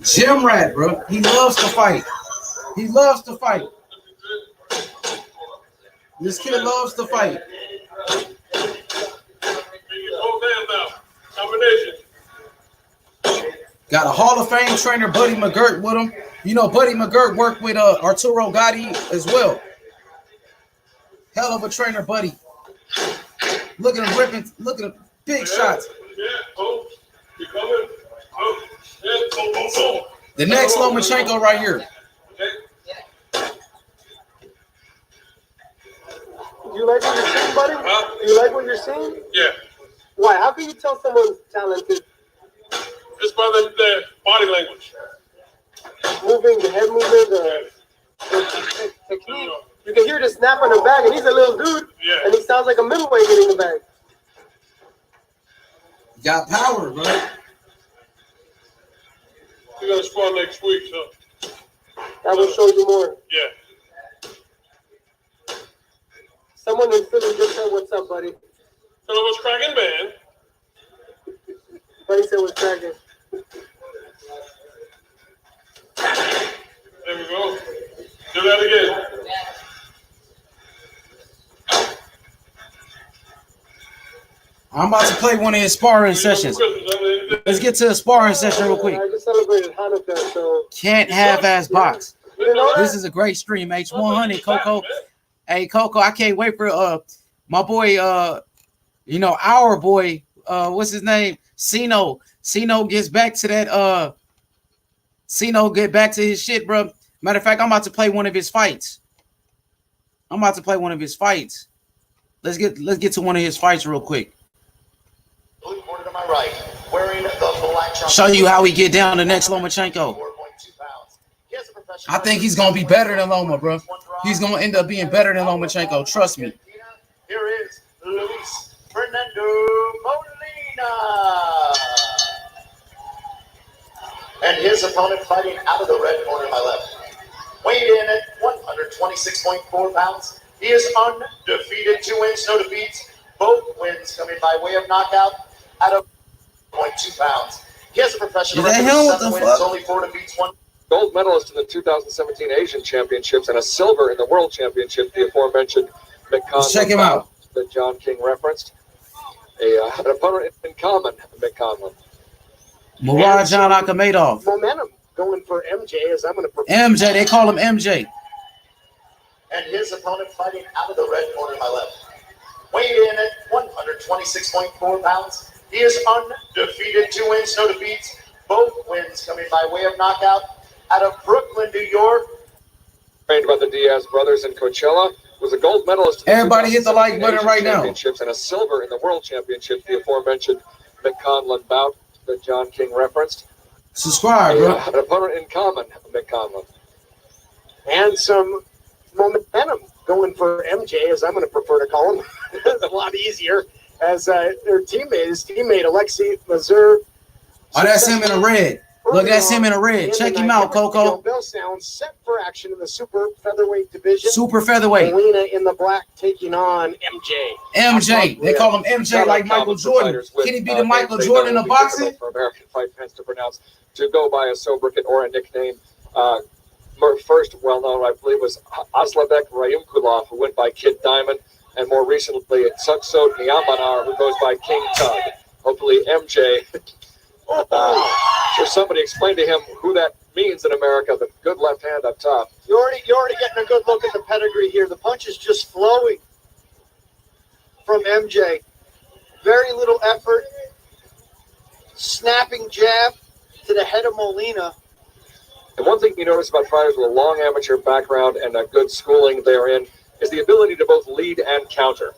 Gym rat, bro. He loves to fight. He loves to fight. This kid loves to fight. Got a Hall of Fame trainer, Buddy McGirt, with him. You know, Buddy McGirt worked with Arturo Gatti as well. Hell of a trainer, Buddy. Look at him ripping. Look at him. Big shots. The next Lomachenko right here. Do you like what you're seeing, buddy? Huh? Do you like what you're seeing? Yeah. Why? How can you tell someone's talented? Just by their body language. Moving, the head movement, the technique. You can hear the snap on the bag, and he's a little dude, Yeah. and he sounds like a middleweight hitting the bag. Got power, bro. We're gonna spar next week, so That will show you more. yeah. Someone in Philly just said, "What's up, buddy?" Hello, what's cracking, man? Buddy said, "What's cracking?" There we go. Do that again. I'm about to play one of his sparring sessions. Let's get to the sparring session real quick. I just celebrated Hanukkah, so Can't have-ass box. you didn't know that? This is a great stream. H100, Coco. Hey, Coco, I can't wait for my boy, you know, our boy, what's his name? Sino. Sino gets back to that, Sino get back to his shit, bro. Matter of fact, I'm about to play one of his fights. Let's get to one of his fights real quick. Blue corner to my right, wearing the black trunks. Show you how we get down to next Lomachenko. 4.2 pounds. He has a professional I think he's gonna be better than Loma, bro. He's gonna end up being better than Lomachenko. Trust me. Here is Luis Fernando Molina. And his opponent fighting out of the red corner to my left. Weighed in at 126.4 pounds. He is undefeated, 2 wins, no defeats. Both wins coming by way of knockout out of 0.2 pounds. He has a professional Is that record him? of What 7 the wins, fuck? only 4 defeats, 1. Gold medalist in the 2017 Asian Championships and a silver in the World Championship, the aforementioned Let's check him out. that John King referenced. An opponent in common, Mick Conlon. Murodjon Akhmadaliev. Momentum going for MJ, as I'm going to. MJ, they call him MJ. And his opponent fighting out of the red corner to my left. Weighed in at 126.4 pounds. He is undefeated, 2 wins, no defeats. Both wins coming by way of knockout out of Brooklyn, New York. Trained by the Diaz brothers in Coachella, was a gold medalist. In Everybody hit the like button Asian right now. Championships and a silver in the World Championship, the aforementioned Mick Conlon bout that John King referenced. Subscribe, bro. An opponent in common, Mick Conlon. And some momentum going for MJ, as I'm going to prefer to call him. It's a lot easier. As his teammate Alexei Mazur. Oh, that's him in the red. Look, that's him in the red. Check him out, Coco. Bell sound set for action in the super featherweight division. Super featherweight. Molina in the black taking on MJ. MJ. They call him MJ like Michael Jordan. Can he be the Michael Jordan of boxing? For American fight fans to pronounce, to go by a sobriquet or a nickname. First well-known, I believe, was Aslavek Rayumkulov, who went by Kid Diamond, and more recently, Suksot Nyambanar, who goes by King Tug. Hopefully, MJ. Sure, somebody explain to him who that means in America. The good left hand up top. You're already getting a good look at the pedigree here. The punch is just flowing from MJ. Very little effort. Snapping jab to the head of Molina. And one thing you notice about fighters with a long amateur background and a good schooling therein is the ability to both lead and counter.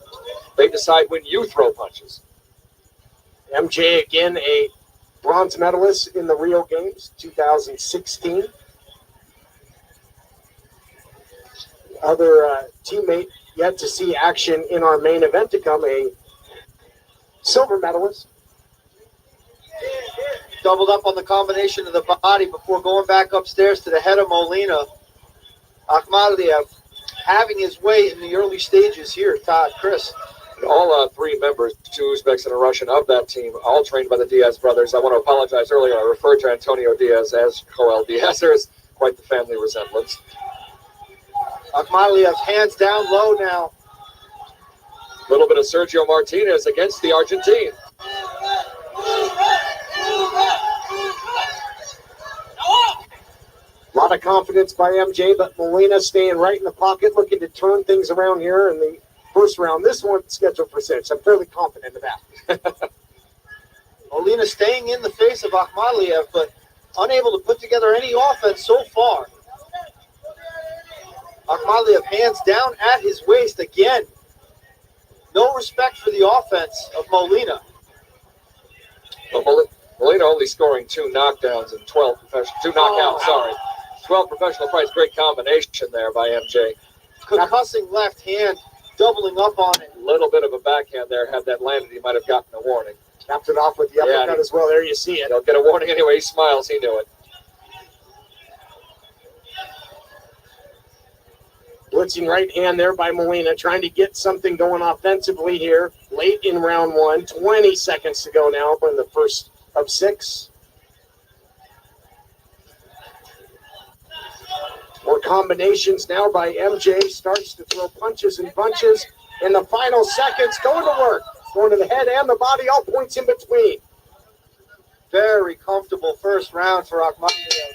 They decide when you throw punches. MJ, again, a bronze medalist in the Rio Games 2016. Other teammate yet to see action in our main event to come, a silver medalist. Doubled up on the combination of the body before going back upstairs to the head of Molina. Akhmadaliev having his way in the early stages here, Todd, Chris. All three members, 2 Uzbeks and a Russian of that team, all trained by the Diaz brothers. I want to apologize earlier. I referred to Antonio Diaz as Joel Diaz. There is quite the family resemblance. Akhmadaliev's hands down low now. A little bit of Sergio Martinez against the Argentine. A lot of confidence by MJ, but Molina staying right in the pocket, looking to turn things around here in the first round. This one's scheduled for 6. I'm fairly confident of that. Molina staying in the face of Akhmadaliev, but unable to put together any offense so far. Akhmadaliev hands down at his waist again. No respect for the offense of Molina. Well, Molina only scoring 2 knockdowns and 12 professional, 2 knockouts, sorry. 12 professional fights. Great combination there by MJ. Concussing left hand, doubling up on it. A little bit of a backhand there. Had that landed, he might have gotten a warning. Capped it off with the uppercut as well. There you see it. He'll get a warning anyway. He smiles. He knew it. Blitzing right hand there by Molina, trying to get something going offensively here. Late in round 1. 20 seconds to go now for the first of 6. More combinations now by MJ. Starts to throw punches and bunches in the final seconds. Going to work. Going to the head and the body. All points in between. Very comfortable first round for Akhmadaliev.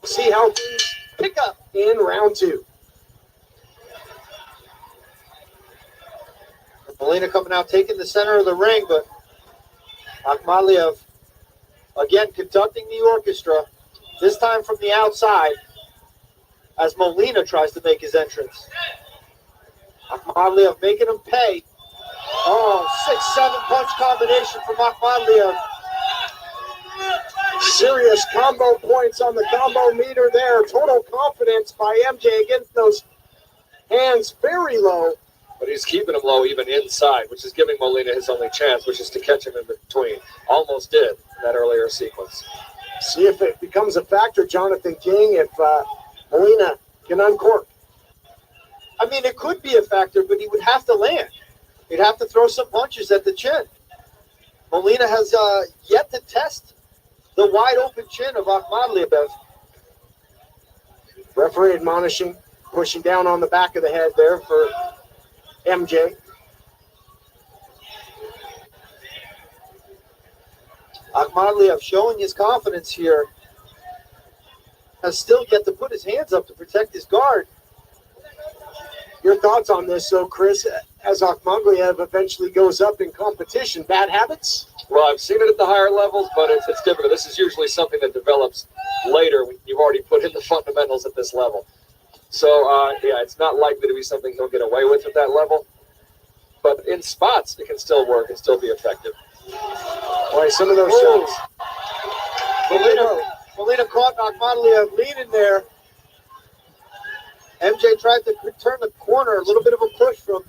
See how things pick up in round 2. Molina coming out, taking the center of the ring, but Akhmadaliev again conducting the orchestra, this time from the outside, as Molina tries to make his entrance. Akhmadaliev making him pay. 6-7 punch combination from Akhmadaliev. Serious combo points on the combo meter there. Total confidence by MJ against those hands very low. But he's keeping him low even inside, which is giving Molina his only chance, which is to catch him in between. Almost did in that earlier sequence. See if it becomes a factor, Jonathan King, if Molina can uncork. I mean, it could be a factor, but he would have to land. He'd have to throw some punches at the chin. Molina has yet to test the wide open chin of Akhmadaliev. Referee admonishing, pushing down on the back of the head there for MJ. Akhmadaliev showing his confidence here. Has still yet to put his hands up to protect his guard. Your thoughts on this, though, Chris, as Akhmadaliev eventually goes up in competition? Bad habits? Well, I've seen it at the higher levels, but it's difficult. This is usually something that develops later when you've already put in the fundamentals at this level. So, it's not likely to be something he'll get away with at that level. But in spots, it can still work and still be effective. Boy, some of those shots. Molina caught Akhmadaliev leaning there. MJ tried to turn the corner, a little bit of a push from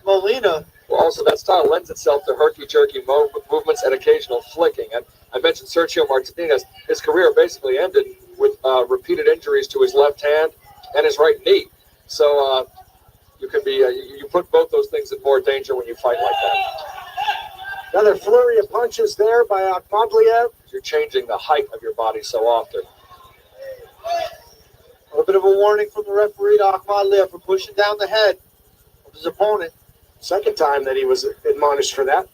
Molina. Well, also, that style lends itself to herky-jerky movements and occasional flicking. And I mentioned Sergio Martinez. His career basically ended with repeated injuries to his left hand and his right knee. So you can be you put both those things in more danger when you fight like that. Another flurry of punches there by Akhmadaliev. You're changing the height of your body so often. A little bit of a warning from the referee to Akhmadaliev for pushing down the head of his opponent. Second time that he was admonished for that.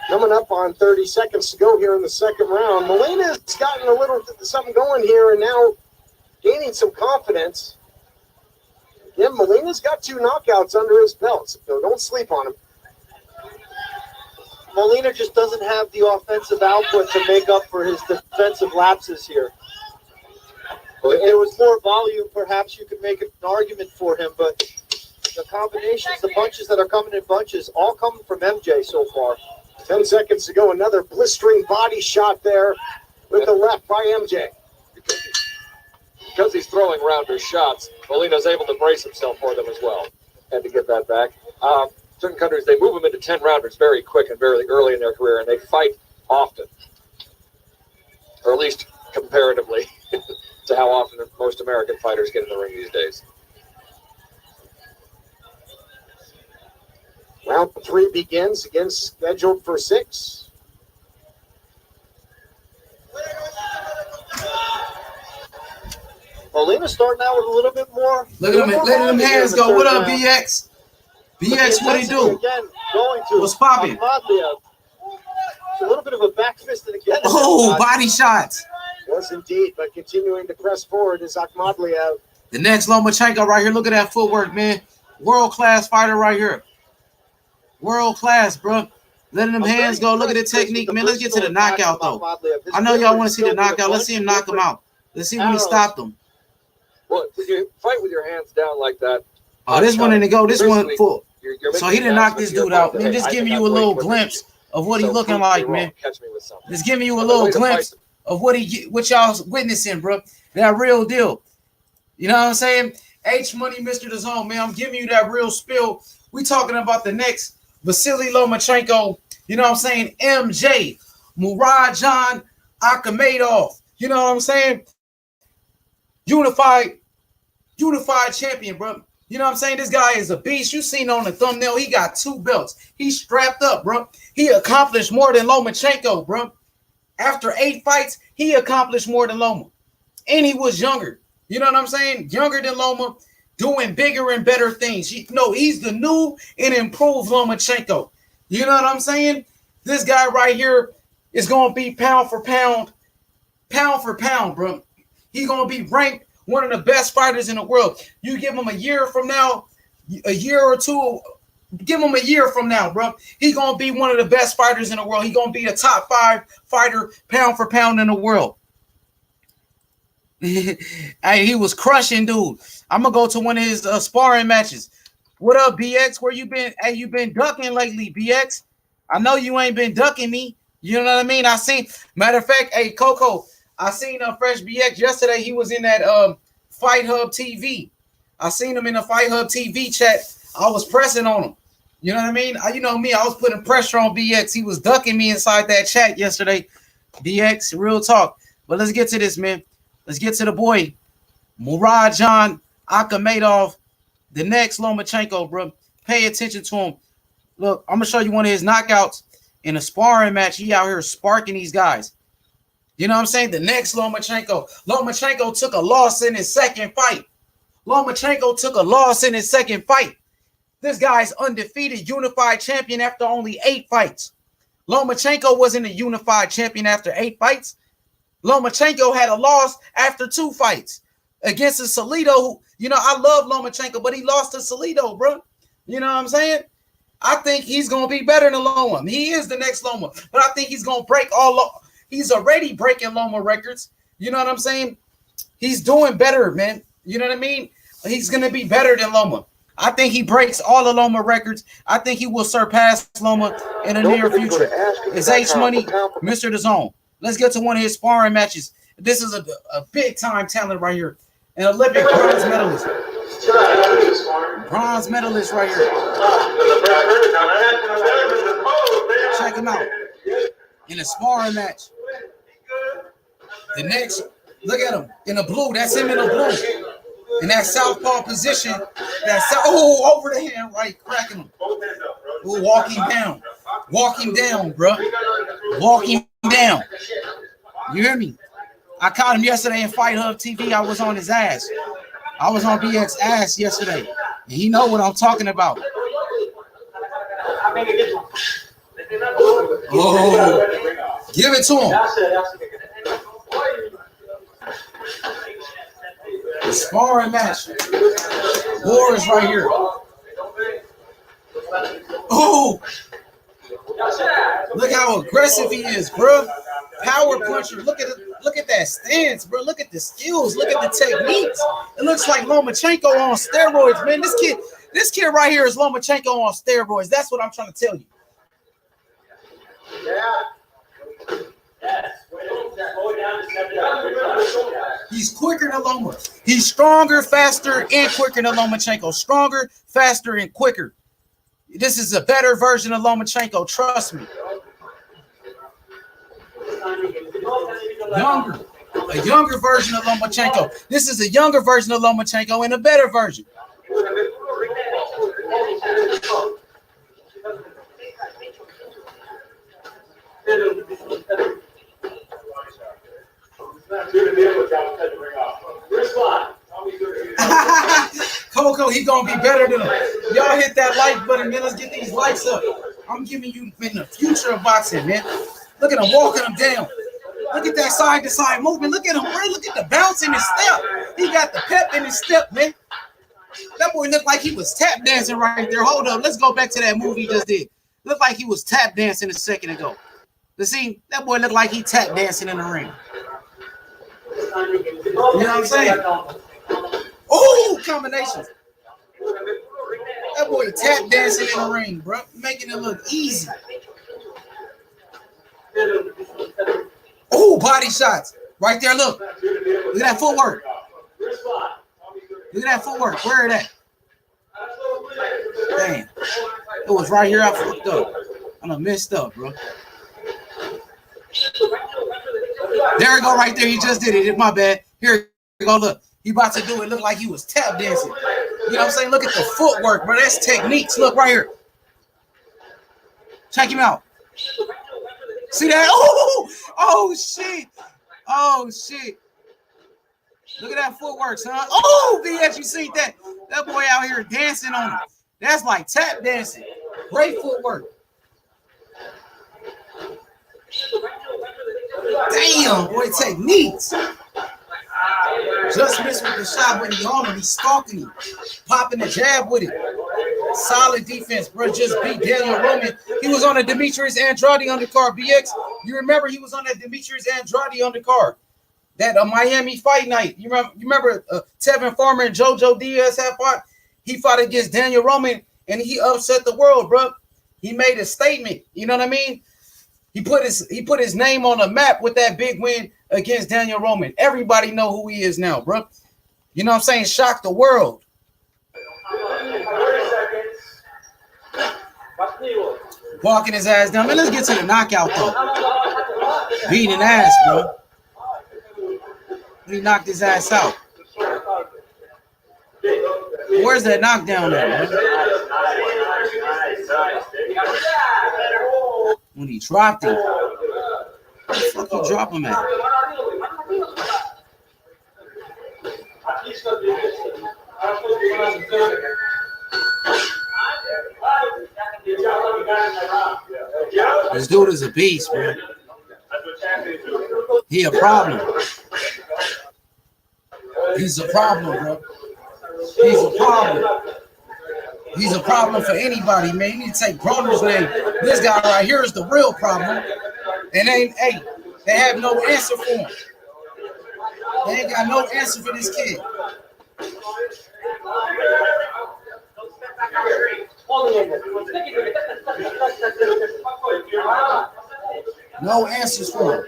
Coming up on 30 seconds to go here in the second round. Molina's gotten a little something going here and now gaining some confidence. Again, Molina's got 2 knockouts under his belt, so don't sleep on him. Molina just doesn't have the offensive output to make up for his defensive lapses here. If there was more volume, perhaps you could make an argument for him, but the combinations, the punches that are coming in bunches, all coming from MJ so far. 10 seconds to go. Another blistering body shot there with the left by MJ. because he's throwing rounder shots, Molina's able to brace himself for them as well and to get that back. Certain countries, they move them into 10 rounders very quick and very early in their career, and they fight often, or at least comparatively to how often most American fighters get in the ring these days. Round 3 begins, again scheduled for 6. Molina starting out with a little bit more. Look at him, letting them hands go. What up, BX? BX, what he do? Again, going to What's popping? Akhmadaliev. It's a little bit of a back fisted again. Oh, body shots. Was indeed, but continuing to press forward is Akhmadaliev. The next Lomachenko right here. Look at that footwork, man. World-class fighter right here. World-class, bro. Letting them hands go. Look at the technique, man. Let's get to the knockout, though. I know y'all want to see the knockout. Let's see him knock him out. Let's see when he stopped him. Well, if you fight with your hands down like that. Oh, this one in the go. This one full. So he didn't knock this dude out, man. Just giving you a little glimpse of what he looking like, man. Just giving you a little glimpse of what y'all witnessing, bro. That real deal. You know what I'm saying? H Money, Mr. DAZN, man. I'm giving you that real spill. We talking about the next Vasiliy Lomachenko. You know what I'm saying? MJ, Murodjon Akhmadaliev. You know what I'm saying? Unified champion, bro. You know what I'm saying? This guy is a beast. You seen on the thumbnail, he got 2 belts. He's strapped up, bro. He accomplished more than Lomachenko, bro. After 8 fights, he accomplished more than Loma. And he was younger. You know what I'm saying? Younger than Loma, doing bigger and better things. He's the new and improved Lomachenko. You know what I'm saying? This guy right here is going to be pound for pound, bro. He's going to be ranked one of the best fighters in the world. You give him a year from now, a year or two, give him a year from now, bro. He's going to be one of the best fighters in the world. He's going to be a top 5 fighter pound for pound in the world. Hey, he was crushing, dude. I'm going to go to one of his sparring matches. What up, BX? Where you been? Hey, you been ducking lately, BX? I know you ain't been ducking me. You know what I mean? Matter of fact, hey, Coco, I seen Fresh BX yesterday. He was in that Fight Hub TV. I seen him in the Fight Hub TV chat. I was pressing on him. You know what I mean? You know me. I was putting pressure on BX. He was ducking me inside that chat yesterday. BX, real talk. But let's get to this, man. Let's get to the boy, Murodjon Akhmadaliev, the next Lomachenko, bro. Pay attention to him. Look, I'm going to show you one of his knockouts in a sparring match. He out here sparking these guys. You know what I'm saying? The next Lomachenko. Lomachenko took a loss in his second fight. This guy's undefeated unified champion after only 8 fights. Lomachenko wasn't a unified champion after 8 fights. Lomachenko had a loss after 2 fights against a Salido. Who, I love Lomachenko, but he lost to Salido, bro. You know what I'm saying? I think he's going to be better than Loma. He is the next Loma, but I think he's going to break all. He's already breaking Loma records. You know what I'm saying? He's doing better, man. You know what I mean? He's going to be better than Loma. I think he breaks all the Loma records. I think he will surpass Loma in the near future. It's H Money, Mr. DAZN. Let's get to one of his sparring matches. This is a big-time talent right here. An Olympic bronze medalist. Bronze medalist right here. Check him out. In a sparring match. The next, look at him in the blue. That's him in the blue. In that southpaw position. Over the hand, right, cracking him. Ooh, walk him down. Walk him down, bro. Walk him down. You hear me? I caught him yesterday in Fight Hub TV. I was on his ass. I was on BX ass yesterday. And he know what I'm talking about. Oh, give it to him. The sparring match. War is right here. Oh, look how aggressive he is, bro. Power puncher. Look at that stance, bro. Look at the skills. Look at the techniques. It looks like Lomachenko on steroids, man. This kid right here is Lomachenko on steroids. That's what I'm trying to tell you. He's quicker than Loma. He's stronger, faster, and quicker than Lomachenko. Stronger, faster, and quicker. This is a better version of Lomachenko. Trust me. A younger version of Lomachenko. This is a younger version of Lomachenko and a better version. Coco, he gonna be better than him. Y'all hit that like button, man. Let's get these likes up. I'm giving you in the future of boxing, man. Look at him walking him down. Look at that side to side movement. Look at him, bro. Look at the bounce in his step. He got the pep in his step, man. That boy looked like he was tap dancing right there. Hold up. Let's go back to that movie he just did. Looked like he was tap dancing a second ago. You see, that boy looked like he tap dancing in the ring. You know what I'm saying? Oh, combinations. That boy tap dancing in the ring, bro. Making it look easy. Oh, body shots. Right there, look. Look at that footwork. Look at that footwork. Where is that? Damn. It was right here. I fucked up. I done messed up, bro. There we go right there. He just did it. My bad. Here we go. Look. He about to do it. Look like he was tap dancing. You know what I'm saying? Look at the footwork, bro. That's techniques. Look right here. Check him out. See that? Oh, shit. Oh, shit. Look at that footwork, son. Oh, BS, you see that? That boy out here dancing on him. That's like tap dancing. Great footwork. Damn, boy, techniques. Just missed with the shot when he on him. He's stalking him. Popping the jab with it. Solid defense, bro. Just beat Daniel Roman. He was on a Demetrius Andrade undercard. BX, you remember he was on that Demetrius Andrade undercard. That Miami fight night. You remember Tevin Farmer and JoJo Diaz had fought? He fought against Daniel Roman, and he upset the world, bro. He made a statement. You know what I mean? He put his name on the map with that big win against Daniel Roman. Everybody know who he is now, bro. You know what I'm saying? Shocked the world. Walking his ass down. Man, let's get to the knockout, though. Beating ass, bro. He knocked his ass out. Where's that knockdown at, man? When he dropped him. Where the fuck you drop him at? This dude is a beast, bro. He a problem. He's a problem, bro. He's a problem. He's a problem for anybody, man. You need to take Broner's name. This guy right here is the real problem. And they have no answer for him. They ain't got no answer for this kid. No answers for him.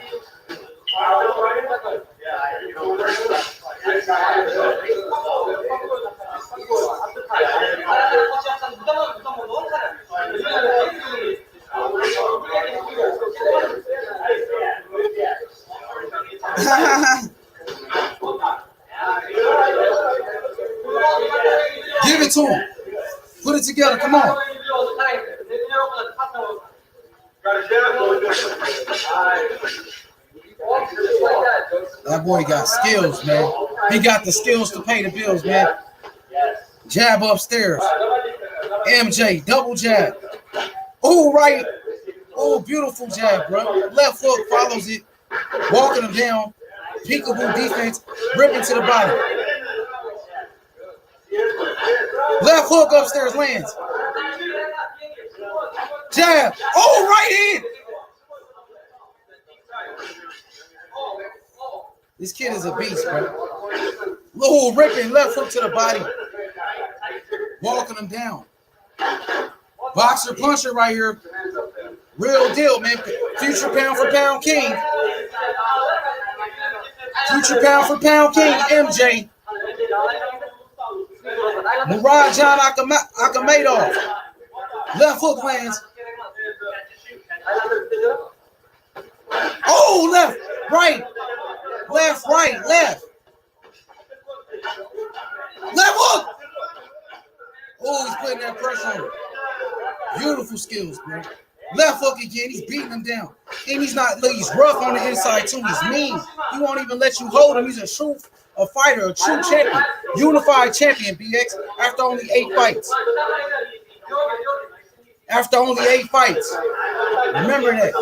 Give it to him. Put it together. Come on. That boy got skills, man. He got the skills to pay the bills, man. Jab upstairs. MJ, double jab. Oh, right. Oh, beautiful jab, bro. Left hook follows it. Walking him down. Peekaboo defense. Ripping to the body. Left hook upstairs lands. Jab. Oh, right hand. This kid is a beast, bro. Little ripping left hook to the body. Walking him down. Boxer puncher right here. Real deal, man. Future pound for pound king. Future pound for pound king, MJ. Murodjon Akhmadaliev. Left hook lands. Oh, left, right, left, right, left. Left hook. Oh, he's putting that pressure on him. Beautiful skills, bro. Left hook again. He's beating him down. And he's rough on the inside, too. He's mean. He won't even let you hold him. He's a fighter, a true champion. Unified champion, BX, after only 8 fights. After only 8 fights. Remember that.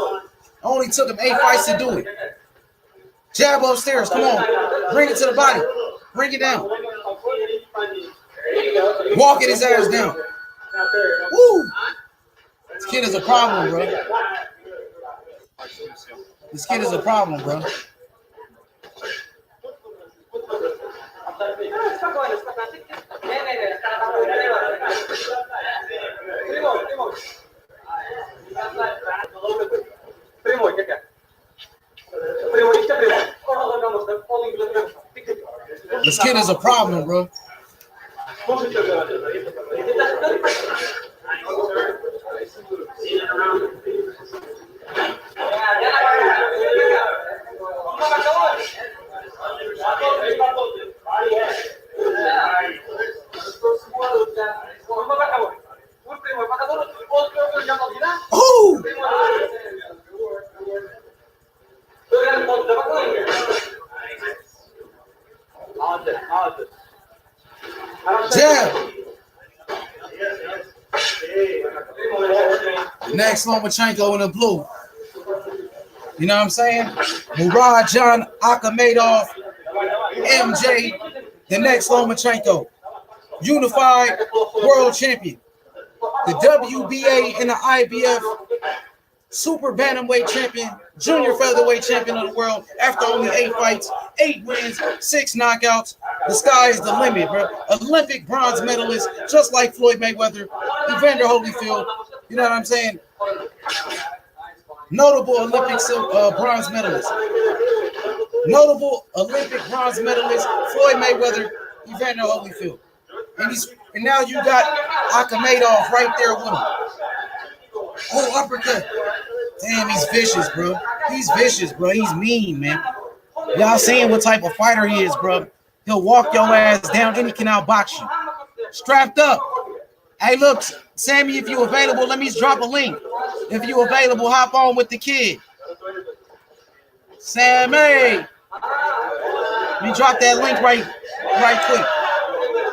Only took him 8 fights to do it. Jab upstairs. Come on. Bring it to the body. Bring it down. Walking his ass down. Woo! This kid is a problem, bro. This kid is a problem, bro. This kid is a problem, bro. Oh! Jab. Next, Lomachenko in the blue. You know what I'm saying? Murodjon Akhmadaliev, MJ, the next Lomachenko. Unified world champion. The WBA and the IBF super bantamweight champion, junior featherweight champion of the world after only 8 fights, 8 wins, 6 knockouts. The sky is the limit, bro. Olympic bronze medalist, just like Floyd Mayweather, Evander Holyfield. You know what I'm saying? Notable Olympic bronze medalist. Notable Olympic bronze medalist, Floyd Mayweather, Evander Holyfield. And now you got Akhmadaliev right there with him. Oh, uppercut. Damn, he's vicious, bro. He's vicious, bro. He's mean, man. Y'all seeing what type of fighter he is, bro. He'll walk your ass down and he can outbox you. Strapped up. Hey, look, Sammy, if you available, let me drop a link. If you available, hop on with the kid. Sammy. Let me drop that link right quick.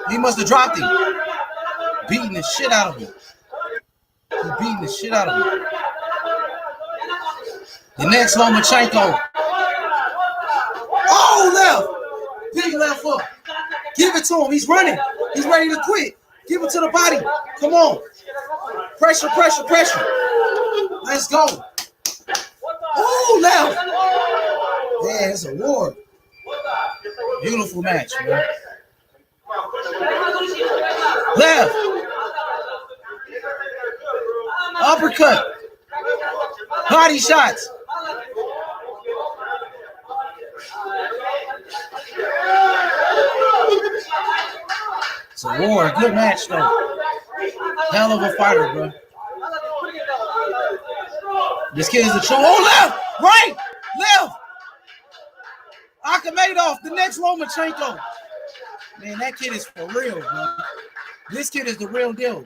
He must have dropped it. Beating the shit out of him. He's beating the shit out of him. The next Lomachenko. Oh, left. Big left hook. Give it to him. He's running. He's ready to quit. Give it to the body. Come on. Pressure, pressure, pressure. Let's go. Oh, left. Yeah, it's a war. Beautiful match, man. Left. Uppercut. Body shots. It's a war. Good match, though. Hell of a fighter, bro. This kid is a true. Oh, left. Right. Left. Akhmadaliev, the next Lomachenko. Man, that kid is for real, bro. This kid is the real deal.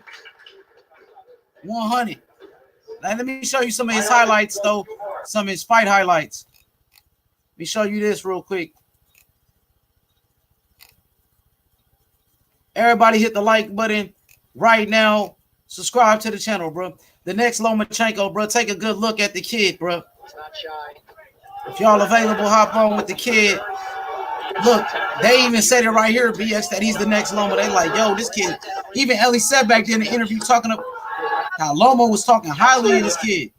100. Now, let me show you some of his highlights, though. Some of his fight highlights. Let me show you this real quick. Everybody hit the like button right now. Subscribe to the channel, bro. The next Lomachenko, bro. Take a good look at the kid, bro. Not shy. If y'all available, hop on with the kid. Look, they even said it right here, BX, that he's the next Loma. They like, yo, this kid. Even Ellie said back there in the interview talking about how Loma was talking highly of this kid.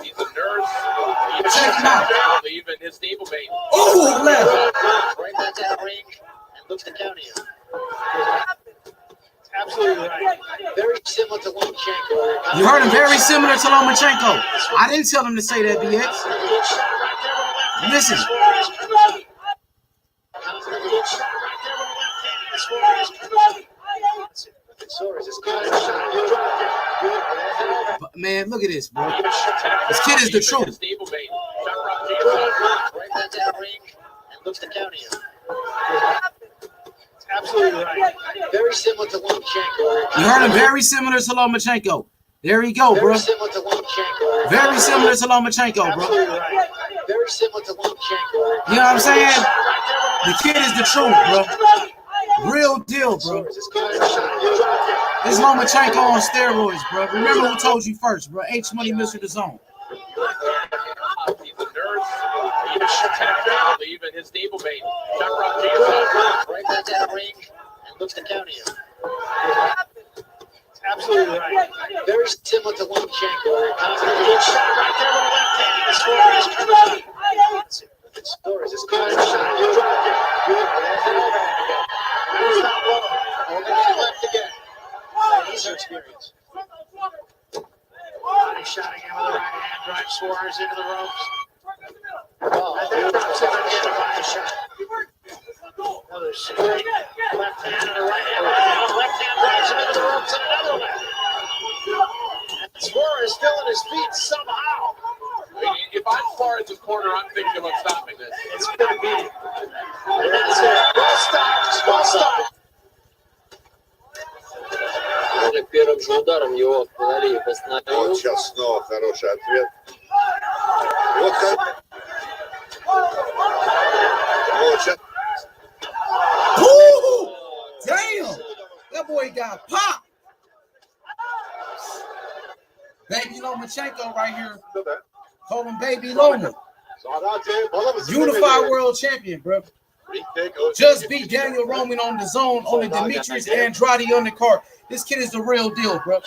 He's a nurse. Check him out. Even his stablemate. Oh, left. Right back out of range and looks to counter you. Absolutely right. Very similar to Lomachenko. You heard him, very similar to Lomachenko. I didn't tell him to say that, BX. Listen. Man, look at this, bro. This kid is the truth. Looks to counter you. Absolutely right. Very similar to Lomachenko. You heard him, very similar to Lomachenko. There you go, bro. Very similar to Lomachenko. Very similar to Lomachenko, bro. Absolutely right. Very similar to Lomachenko. You know what I'm saying? The kid is the truth, bro. Real deal, bro. This Lomachenko on steroids, bro. Remember who told you first, bro. H Money, Mr. The Zone. He's a nurse. He's a protector. Even his stablemate, Right back out of range and looks to counter you. Absolutely right. Very similar to Lomachenko. Good shot right there with a left hand. The score is good. Score is good shot. You dropped it. Good. It's not low. Only left again. He's experienced. Body shot again with the right hand. Drive Suarez into the ropes. And then drops it again. A body shot. Another straight left hand and a right hand. Left hand drives him into the ropes and another left. And Suarez still on his feet somehow. I mean, if I'm far in the corner, I'm thinking about stopping this. It's going to be. And that's it. Well stopped. Well stopped. Первым же ударом его Аkhmadaliev остановил. Вот сейчас снова хороший ответ. Вот как. Вот сейчас. Ooh, damn. That boy got popped. Baby Lomachenko right here. Call him Baby Loma. Unified world champion, bro. Just beat Daniel Roman on the zone on the Demetrius Andrade undercard. This kid is the real deal, bro.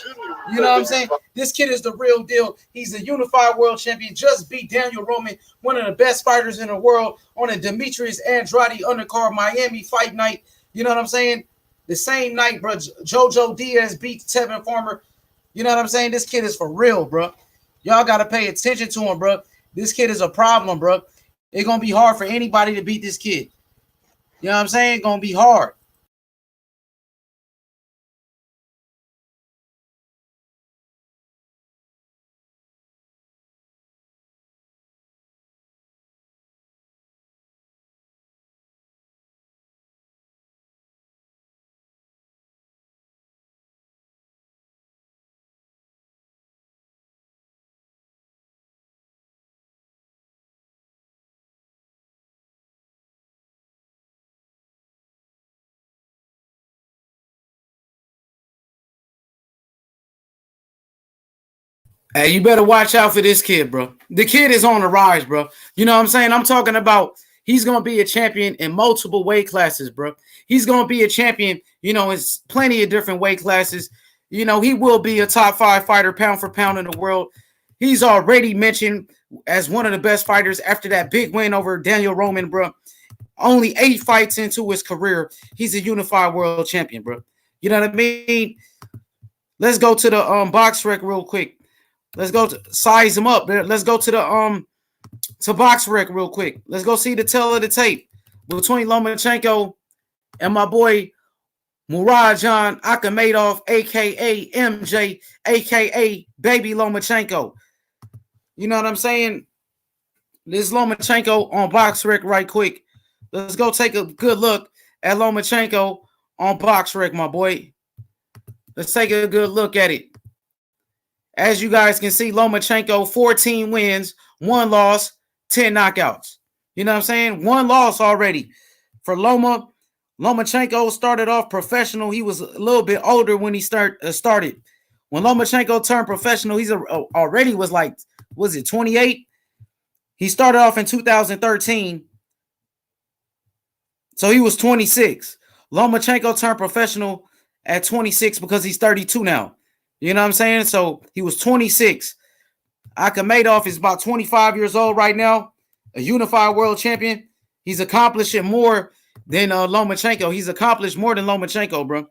You know what I'm saying? This kid is the real deal. He's a unified world champion. Just beat Daniel Roman, one of the best fighters in the world, on a Demetrius Andrade undercard Miami fight night. You know what I'm saying? The same night, bro, JoJo Diaz beat Tevin Farmer. You know what I'm saying? This kid is for real, bro. Y'all got to pay attention to him, bro. This kid is a problem, bro. It's going to be hard for anybody to beat this kid. You know what I'm saying? It's going to be hard. Hey, you better watch out for this kid, bro. The kid is on the rise, bro. You know what I'm saying? I'm talking about he's going to be a champion in multiple weight classes, bro. He's going to be a champion, you know, in plenty of different weight classes. You know, he will be a top 5 fighter pound for pound in the world. He's already mentioned as one of the best fighters after that big win over Daniel Roman, bro. Only 8 fights into his career, he's a unified world champion, bro. You know what I mean? Let's go to the box rec real quick. Let's go to size him up. Let's go to the to box rec real quick. Let's go see the tail of the tape between Lomachenko and my boy Murodjon Akhmadaliev, aka MJ, aka Baby Lomachenko. You know what I'm saying? This Lomachenko on box rec right quick. Let's go take a good look at Lomachenko on box rec, my boy. Let's take a good look at it. As you guys can see, Lomachenko, 14 wins, 1 loss, 10 knockouts. You know what I'm saying? 1 loss already. For Lomachenko started off professional. He was a little bit older when he started. When Lomachenko turned professional, he's already was like, was it 28? He started off in 2013. So he was 26. Lomachenko turned professional at 26 because he's 32 now. You know what I'm saying? So he was 26. Akhmadaliev is about 25 years old right now, a unified world champion. He's accomplishing more than Lomachenko. He's accomplished more than Lomachenko, bro.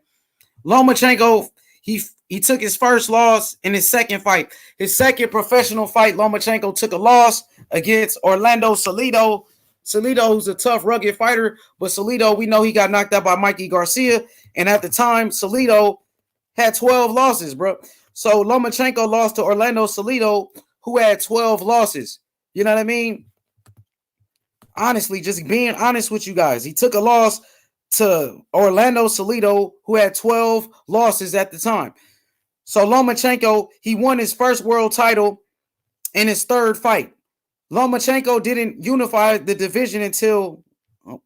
Lomachenko, he took his first loss in his second fight. His second professional fight, Lomachenko took a loss against Orlando Salido. Salido, who's a tough, rugged fighter, but Salido, we know he got knocked out by Mikey Garcia. And at the time, Salido had 12 losses, bro. So Lomachenko lost to Orlando Salido, who had 12 losses. You know what I mean? Honestly, just being honest with you guys. He took a loss to Orlando Salido, who had 12 losses at the time. So Lomachenko, he won his first world title in his third fight. Lomachenko didn't unify the division until,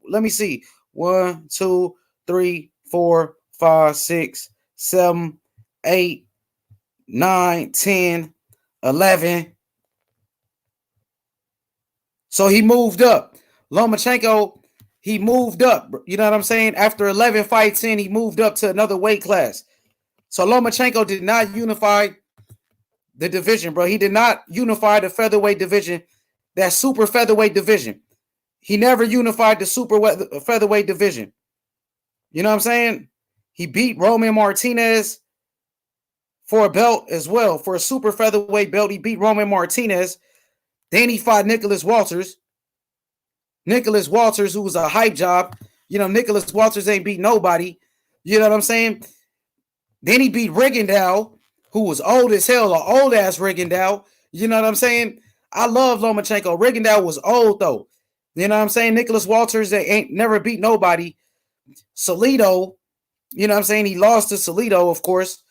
let me see, 1, 2, 3, 4, 5, 6, 7, 8, 9, 10, 11. So he moved up. Lomachenko, he moved up. You know what I'm saying? After 11 fights in, he moved up to another weight class. So Lomachenko did not unify the division, bro. He did not unify the featherweight division, that super featherweight division. He never unified the super featherweight division. You know what I'm saying? He beat Roman Martinez for a belt as well. For a super featherweight belt, he beat Roman Martinez. Then he fought Nicholas Walters. Nicholas Walters, who was a hype job. You know, Nicholas Walters ain't beat nobody. You know what I'm saying? Then he beat Rigondeaux, who was old as hell, an old-ass Rigondeaux. You know what I'm saying? I love Lomachenko. Rigondeaux was old, though. You know what I'm saying? Nicholas Walters, they ain't never beat nobody. Salido, you know what I'm saying? He lost to Salido, of course.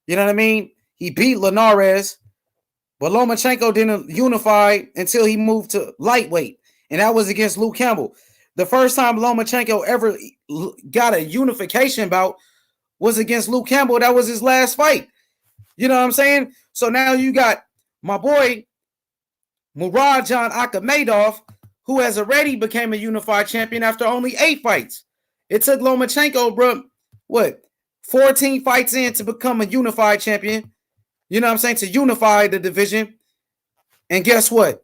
You know what I mean? He beat Linares. But Lomachenko didn't unify until he moved to lightweight. And that was against Luke Campbell. The first time Lomachenko ever got a unification bout was against Luke Campbell. That was his last fight. You know what I'm saying? So now you got my boy Murodjon Akhmadaliev, who has already became a unified champion after only 8 fights. It took Lomachenko, bro, 14 fights in to become a unified champion. You know what I'm saying? To unify the division. And guess what?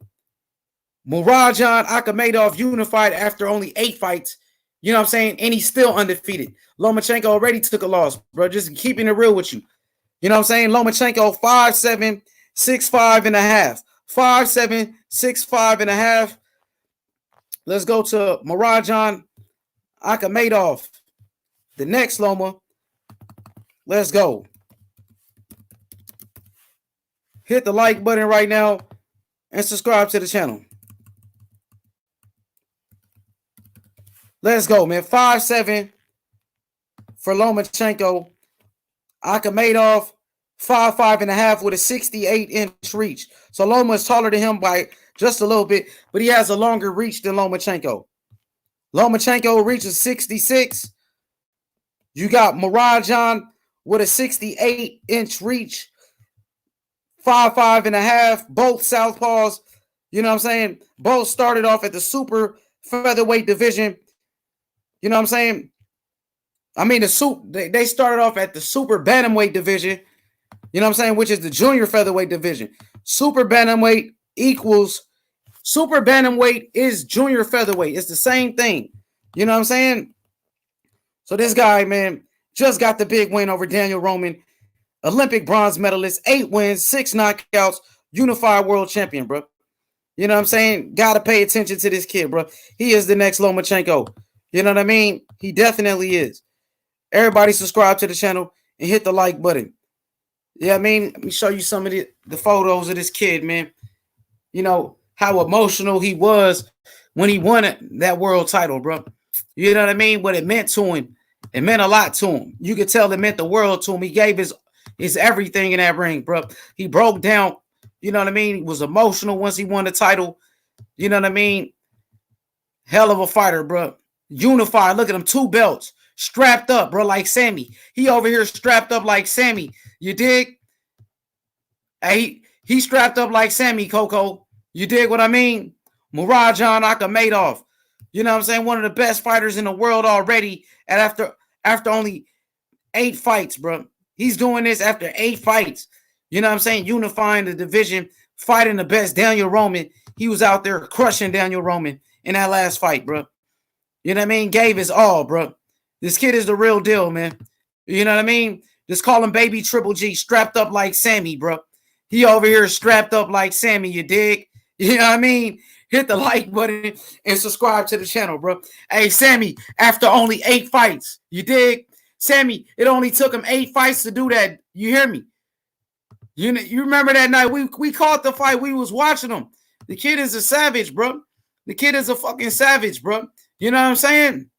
Murodjon Akhmadaliev unified after only 8 fights. You know what I'm saying? And he's still undefeated. Lomachenko already took a loss, bro. Just keeping it real with you. You know what I'm saying? Lomachenko 5'7", 6'5" and a half. 5'7", 6'5" and a half. Let's go to Murodjon Akhmadaliev. The next Loma. Let's go. Hit the like button right now and subscribe to the channel. Let's go, man. 5'7" for Lomachenko. Akhmadaliev, 5'5" and a half with a 68-inch reach. So Loma is taller than him by just a little bit, but he has a longer reach than Lomachenko. Lomachenko reaches 66. You got Murodjon with a 68-inch reach. 5'5" and a half, both southpaws. You know what I'm saying? Both started off at the super featherweight division. You know what I'm saying? I mean, they started off at the super bantamweight division. You know what I'm saying? Which is the junior featherweight division. Super bantamweight is junior featherweight. It's the same thing. You know what I'm saying? So this guy, man, just got the big win over Daniel Roman. Olympic bronze medalist, 8 wins, 6 knockouts, unified world champion, bro. You know what I'm saying? Got to pay attention to this kid, bro. He is the next Lomachenko. You know what I mean? He definitely is. Everybody subscribe to the channel and hit the like button. Yeah, I mean, let me show you some of the photos of this kid, man. You know, how emotional he was when he won that world title, bro. You know what I mean? What it meant to him. It meant a lot to him. You could tell it meant the world to him. He gave his everything in that ring, bro. He broke down. You know what I mean? He was emotional once he won the title. You know what I mean? Hell of a fighter, bro. Unified. Look at him. 2 belts. Strapped up, bro, like Sammy. He over here strapped up like Sammy. You dig? Hey, he strapped up like Sammy, Coco. You dig what I mean? Murodjon Akhmadaliev. You know what I'm saying? One of the best fighters in the world already. And after only 8 fights, bro. He's doing this after 8 fights. You know what I'm saying? Unifying the division, fighting the best. Daniel Roman. He was out there crushing Daniel Roman in that last fight, bro. You know what I mean? Gave his all, bro. This kid is the real deal, man. You know what I mean? Just call him Baby Triple G, strapped up like Sammy, bro. He over here strapped up like Sammy, you dig? You know what I mean? Hit the like button and subscribe to the channel, bro. Hey, Sammy, after only 8 fights, you dig? Sammy, it only took him 8 fights to do that. You hear me? You remember that night? We caught the fight. We was watching him. The kid is a savage, bro. The kid is a fucking savage, bro. You know what I'm saying?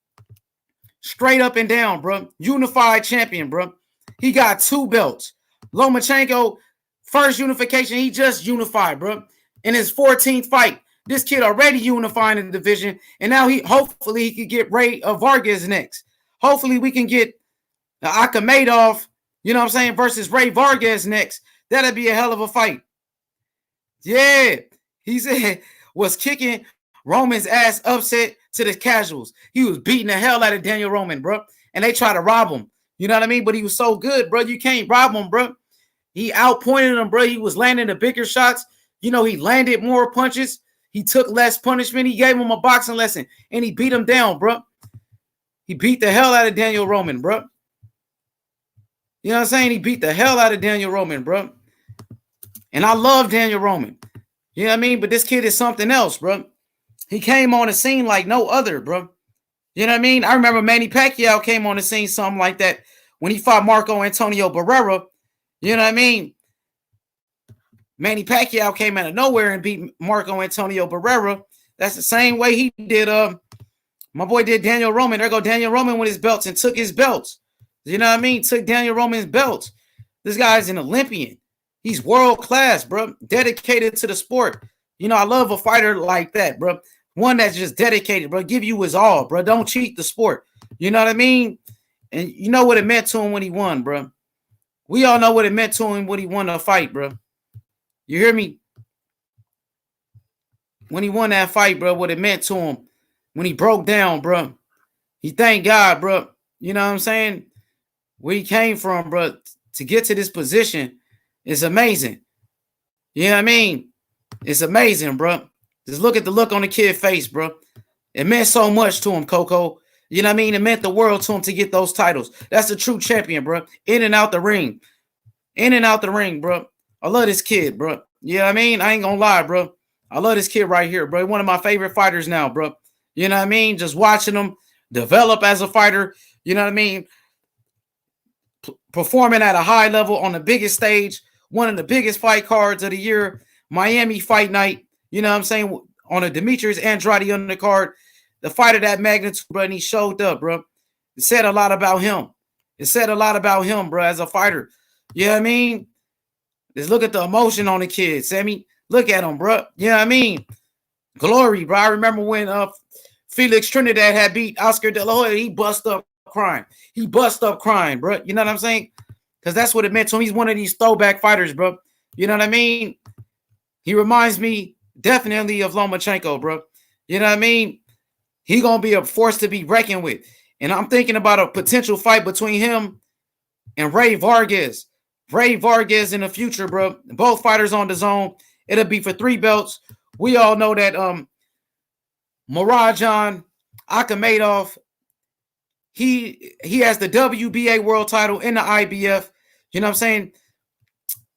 Straight up and down, bro. Unified champion, bro. He got 2 belts. Lomachenko, first unification, he just unified, bro. In his 14th fight, this kid already unified in the division, and now hopefully he could get Ray Vargas next. Hopefully we can get Akhmadaliev, you know what I'm saying, versus Ray Vargas next. That'd be a hell of a fight. Yeah, he said was kicking Roman's ass upset to the casuals. He was beating the hell out of Daniel Roman, bro, and they tried to rob him. You know what I mean? But he was so good, bro. You can't rob him, bro. He outpointed him, bro. He was landing the bigger shots. You know, he landed more punches. He took less punishment. He gave him a boxing lesson, and he beat him down, bro. He beat the hell out of Daniel Roman, bro. You know what I'm saying? He beat the hell out of Daniel Roman, bro. And I love Daniel Roman. You know what I mean? But this kid is something else, bro. He came on the scene like no other, bro. You know what I mean? I remember Manny Pacquiao came on the scene something like that when he fought Marco Antonio Barrera. You know what I mean? Manny Pacquiao came out of nowhere and beat Marco Antonio Barrera. That's the same way he did. My boy did Daniel Roman. There go Daniel Roman with his belts and took his belts. You know what I mean? Took Daniel Roman's belts. This guy's an Olympian. He's world class, bro. Dedicated to the sport. You know, I love a fighter like that, bro. One that's just dedicated, bro. Give you his all, bro. Don't cheat the sport. You know what I mean? And you know what it meant to him when he won, bro. We all know what it meant to him when he won a fight, bro. You hear me? When he won that fight, bro, what it meant to him. When he broke down, bro. He thanked God, bro. You know what I'm saying? Where he came from, bro, to get to this position is amazing. You know what I mean? It's amazing, bro. Just look at the look on the kid's face, bro. It meant so much to him, Coco. You know what I mean? It meant the world to him to get those titles. That's a true champion, bro. In and out the ring. In and out the ring, bro. I love this kid, bro. You know what I mean? I ain't gonna lie, bro. I love this kid right here, bro. One of my favorite fighters now, bro. You know what I mean? Just watching him develop as a fighter. You know what I mean? Performing at a high level on the biggest stage. One of the biggest fight cards of the year. Miami Fight Night. You know what I'm saying? On a Demetrius Andrade undercard. The fight of that magnitude, bro. And he showed up, bro. It said a lot about him. It said a lot about him, bro, as a fighter. You know what I mean? Just look at the emotion on the kid, Sammy. Look at him, bro. You know what I mean? Glory, bro. I remember when Felix Trinidad had beat Oscar De La Hoya. He bust up crying. He bust up crying, bro. You know what I'm saying? Because that's what it meant to him. He's one of these throwback fighters, bro. You know what I mean? He reminds me definitely of Lomachenko, bro. You know what I mean? He going to be a force to be reckoned with. And I'm thinking about a potential fight between him and Ray Vargas. Ray Vargas in the future, bro. Both fighters on the zone. It'll be for 3 belts. We all know that Murodjon Akhmadaliev, he has the WBA world title in the IBF. You know what I'm saying?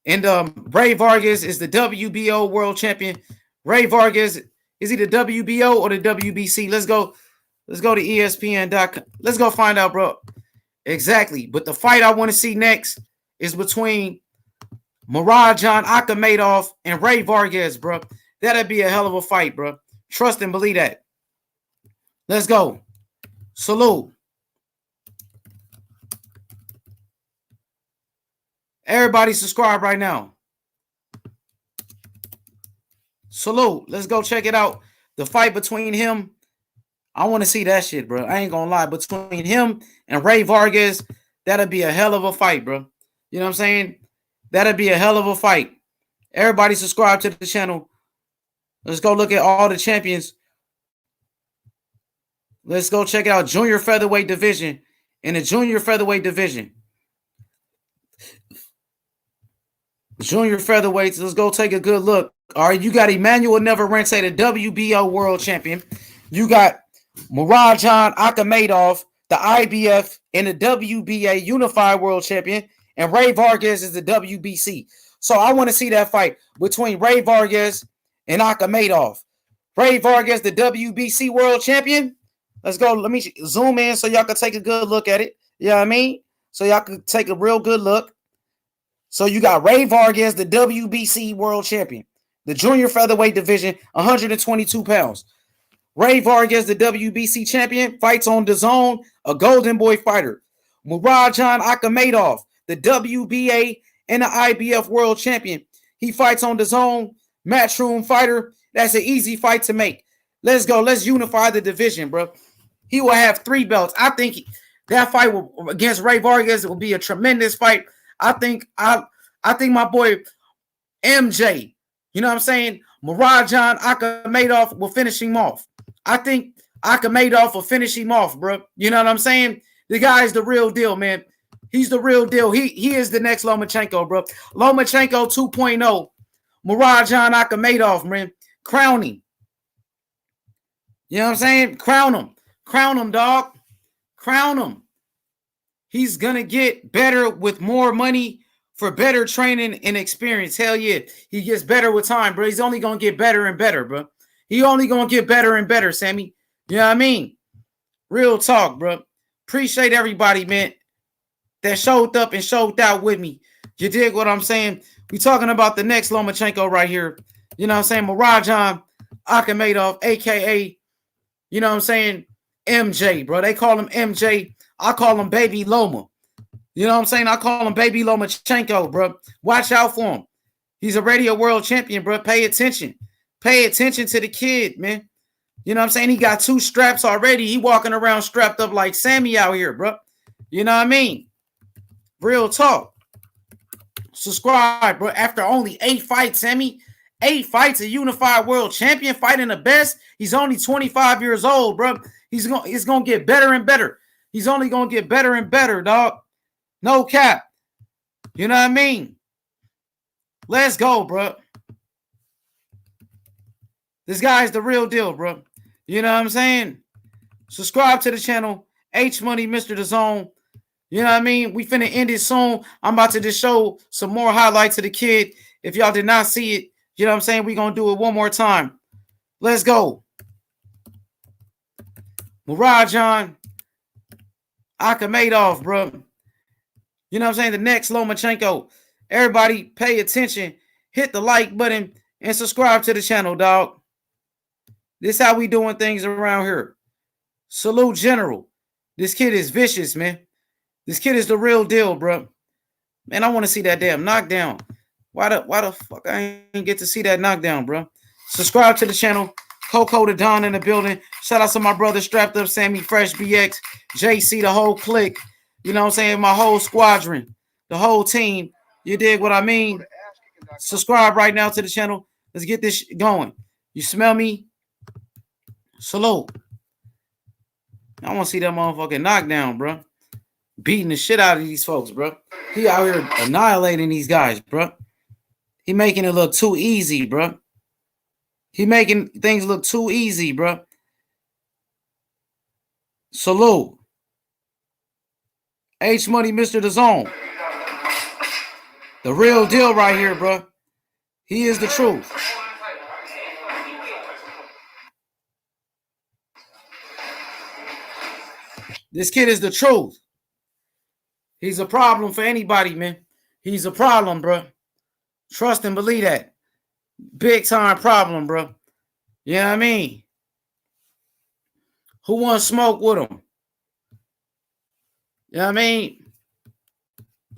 And Ray Vargas is the WBO world champion. Ray Vargas, is he the WBO or the WBC? Let's go to ESPN.com. Let's go find out, bro. Exactly. But the fight I want to see next is between Murodjon Akhmadaliev and Ray Vargas, bro. That'd be a hell of a fight, bro. Trust and believe that. Let's go. Salute. Everybody subscribe right now. Salute. Let's go check it out. The fight between him. I want to see that shit, bro. I ain't gonna lie. Between him and Ray Vargas, that'd be a hell of a fight, bro. You know what I'm saying? That'd be a hell of a fight. Everybody subscribe to the channel. Let's go look at all the champions. Let's go check out junior featherweight division. In the junior featherweight division. Junior featherweights. Let's go take a good look. All right, you got Emmanuel Neverente, the WBO world champion. You got Murodjon Akhmadaliev, the IBF, and the WBA Unified World Champion, and Ray Vargas is the WBC. So I want to see that fight between Ray Vargas and Akhmadaliev. Ray Vargas, the WBC World Champion. Let's go. Let me zoom in so y'all can take a good look at it. You know what I mean? So y'all can take a real good look. So you got Ray Vargas, the WBC World Champion, the junior featherweight division, 122 pounds. Ray Vargas, the WBC champion, fights on DAZN, a Golden Boy fighter. Murodjon Akhmadaliev, the WBA and the IBF world champion. He fights on DAZN, matchroom fighter. That's an easy fight to make. Let's go. Let's unify the division, bro. He will have 3 belts. I think that fight against Ray Vargas will be a tremendous fight. I think my boy MJ, you know what I'm saying? Murodjon Akhmadaliev will finish him off. I think Akhmadaliev will finish him off, bro. You know what I'm saying? The guy's the real deal, man. He's the real deal. He is the next Lomachenko, bro. Lomachenko 2.0. Murodjon Akhmadaliev, man. Crown him. You know what I'm saying? Crown him. Crown him, dog. Crown him. He's going to get better with more money for better training and experience. Hell yeah. He gets better with time, bro. He's only going to get better and better, bro. He only going to get better and better, Sammy. You know what I mean? Real talk, bro. Appreciate everybody, man, that showed up and showed out with me. You dig what I'm saying? We talking about the next Lomachenko right here. You know what I'm saying? Murodjon Akhmadaliev, a.k.a., you know what I'm saying, MJ, bro. They call him MJ. I call him Baby Loma. You know what I'm saying? I call him Baby Lomachenko, bro. Watch out for him. He's a radio world champion, bro. Pay attention. Pay attention to the kid, man. You know what I'm saying? He got 2 straps already. He walking around strapped up like Sammy out here, bro. You know what I mean? Real talk. Subscribe, bro. After only 8 fights, Sammy. 8 fights, a unified world champion fighting the best. He's only 25 years old, bro. It's gonna get better and better. He's only gonna get better and better, dog. No cap. You know what I mean? Let's go, bro. This guy's the real deal, bro. You know what I'm saying? Subscribe to the channel. H Money, Mr. DAZN. You know what I mean? We finna end it soon. I'm about to just show some more highlights of the kid. If y'all did not see it, you know what I'm saying? We're going to do it one more time. Let's go. Murodjon Akhmadaliev, bro. You know what I'm saying? The next Lomachenko. Everybody pay attention. Hit the like button and subscribe to the channel, dog. This is how we doing things around here. Salute, General. This kid is vicious, man. This kid is the real deal, bro. Man, I want to see that damn knockdown. Why the fuck I ain't get to see that knockdown, bro? Subscribe to the channel. Coco the Don in the building. Shout out to my brother Strapped Up, Sammy Fresh BX, JC, the whole clique. You know what I'm saying? My whole squadron, the whole team. You dig what I mean? Subscribe right now to the channel. Let's get this going. You smell me? Salute. I want to see that motherfucking knockdown, bro. Beating the shit out of these folks, bro. He out here annihilating these guys, bro. He making it look too easy, bro. He making things look too easy, bro. Salute. H Money, Mr. DAZN. The real deal right here, bro. He is the truth. This kid is the truth. He's a problem for anybody, man. He's a problem, bro. Trust and believe that. Big time problem, bro. You know what I mean? Who wants smoke with him? You know what I mean?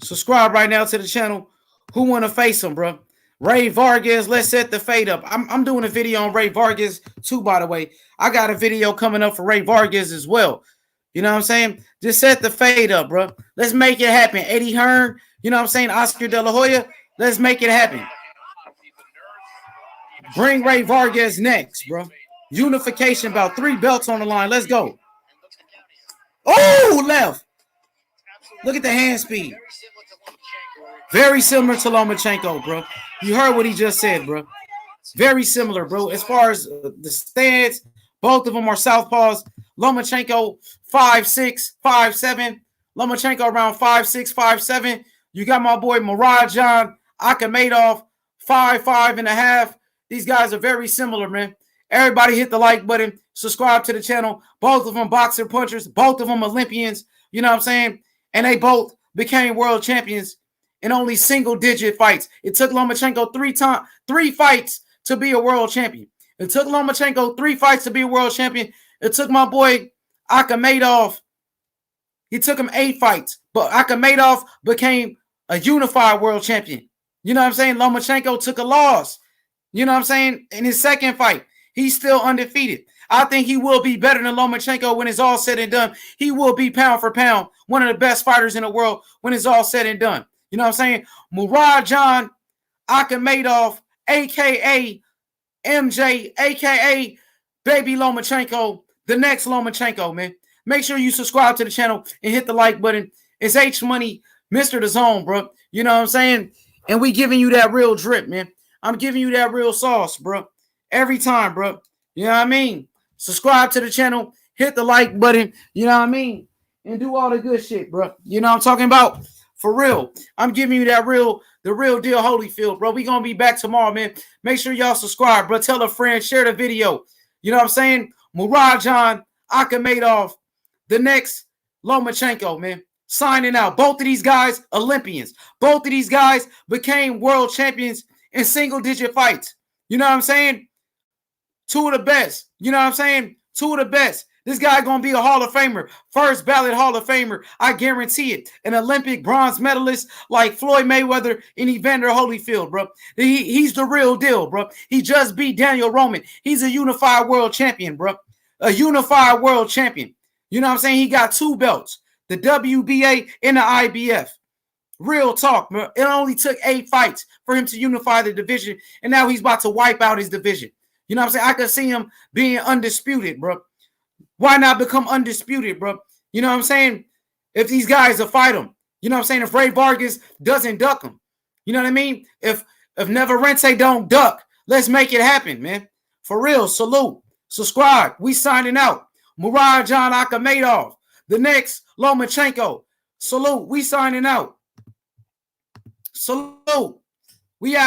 Subscribe right now to the channel. Who want to face him, bro? Ray Vargas, let's set the fade up. I'm doing a video on Ray Vargas too, by the way. I got a video coming up for Ray Vargas as well. You know what I'm saying? Just set the fade up, bro. Let's make it happen. Eddie Hearn, you know what I'm saying? Oscar De La Hoya, let's make it happen. Bring Ray Vargas next, bro. Unification, about 3 belts on the line. Let's go. Oh, left. Look at the hand speed. Very similar to Lomachenko, bro. You heard what he just said, bro. Very similar, bro. As far as the stance, both of them are southpaws. Lomachenko 5'6", 5'7". Lomachenko around 5'6", 5'7". You got my boy Murodjon Akhmadaliev 5'5.5". These guys are very similar, man. Everybody hit the like button. Subscribe to the channel. Both of them boxer punchers. Both of them Olympians. You know what I'm saying? And they both became world champions in only single-digit fights. It took Lomachenko three fights to be a world champion. It took Lomachenko 3 fights to be a world champion. It took my boy Akhmadaliev. He took him 8 fights. But Akhmadaliev became a unified world champion. You know what I'm saying? Lomachenko took a loss. You know what I'm saying? In his second fight, he's still undefeated. I think he will be better than Lomachenko when it's all said and done. He will be pound for pound one of the best fighters in the world when it's all said and done. You know what I'm saying? Murodjon Akhmadaliev, a.k.a. MJ, a.k.a. Baby Lomachenko, the next Lomachenko, man. Make sure you subscribe to the channel and hit the like button. It's H Money, Mr. The Zone, bro. You know what I'm saying? And we giving you that real drip, man. I'm giving you that real sauce, bro. Every time, bro. You know what I mean? Subscribe to the channel. Hit the like button. You know what I mean? And do all the good shit, bro. You know what I'm talking about? For real. I'm giving you that the real deal Holyfield, bro. We going to be back tomorrow, man. Make sure y'all subscribe, bro. Tell a friend. Share the video. You know what I'm saying? Murodjon Akhmadaliev, the next Lomachenko, man. Signing out. Both of these guys, Olympians. Both of these guys became world champions in single-digit fights. You know what I'm saying? 2 of the best. You know what I'm saying? 2 of the best. This guy going to be a Hall of Famer. First ballot Hall of Famer. I guarantee it. An Olympic bronze medalist like Floyd Mayweather and Evander Holyfield, bro. He's the real deal, bro. He just beat Daniel Roman. He's a unified world champion, bro. A unified world champion. You know what I'm saying? He got 2 belts. The WBA and the IBF. Real talk, bro. It only took 8 fights for him to unify the division, and now he's about to wipe out his division. You know what I'm saying? I could see him being undisputed, bro. Why not become undisputed, bro? You know what I'm saying? If these guys will fight him. You know what I'm saying? If Ray Vargas doesn't duck him. You know what I mean? If Neverente don't duck, let's make it happen, man. For real, salute. Subscribe. We signing out. Murodjon Akhmadaliev, the next Lomachenko. Salute. We signing out. Salute. We out.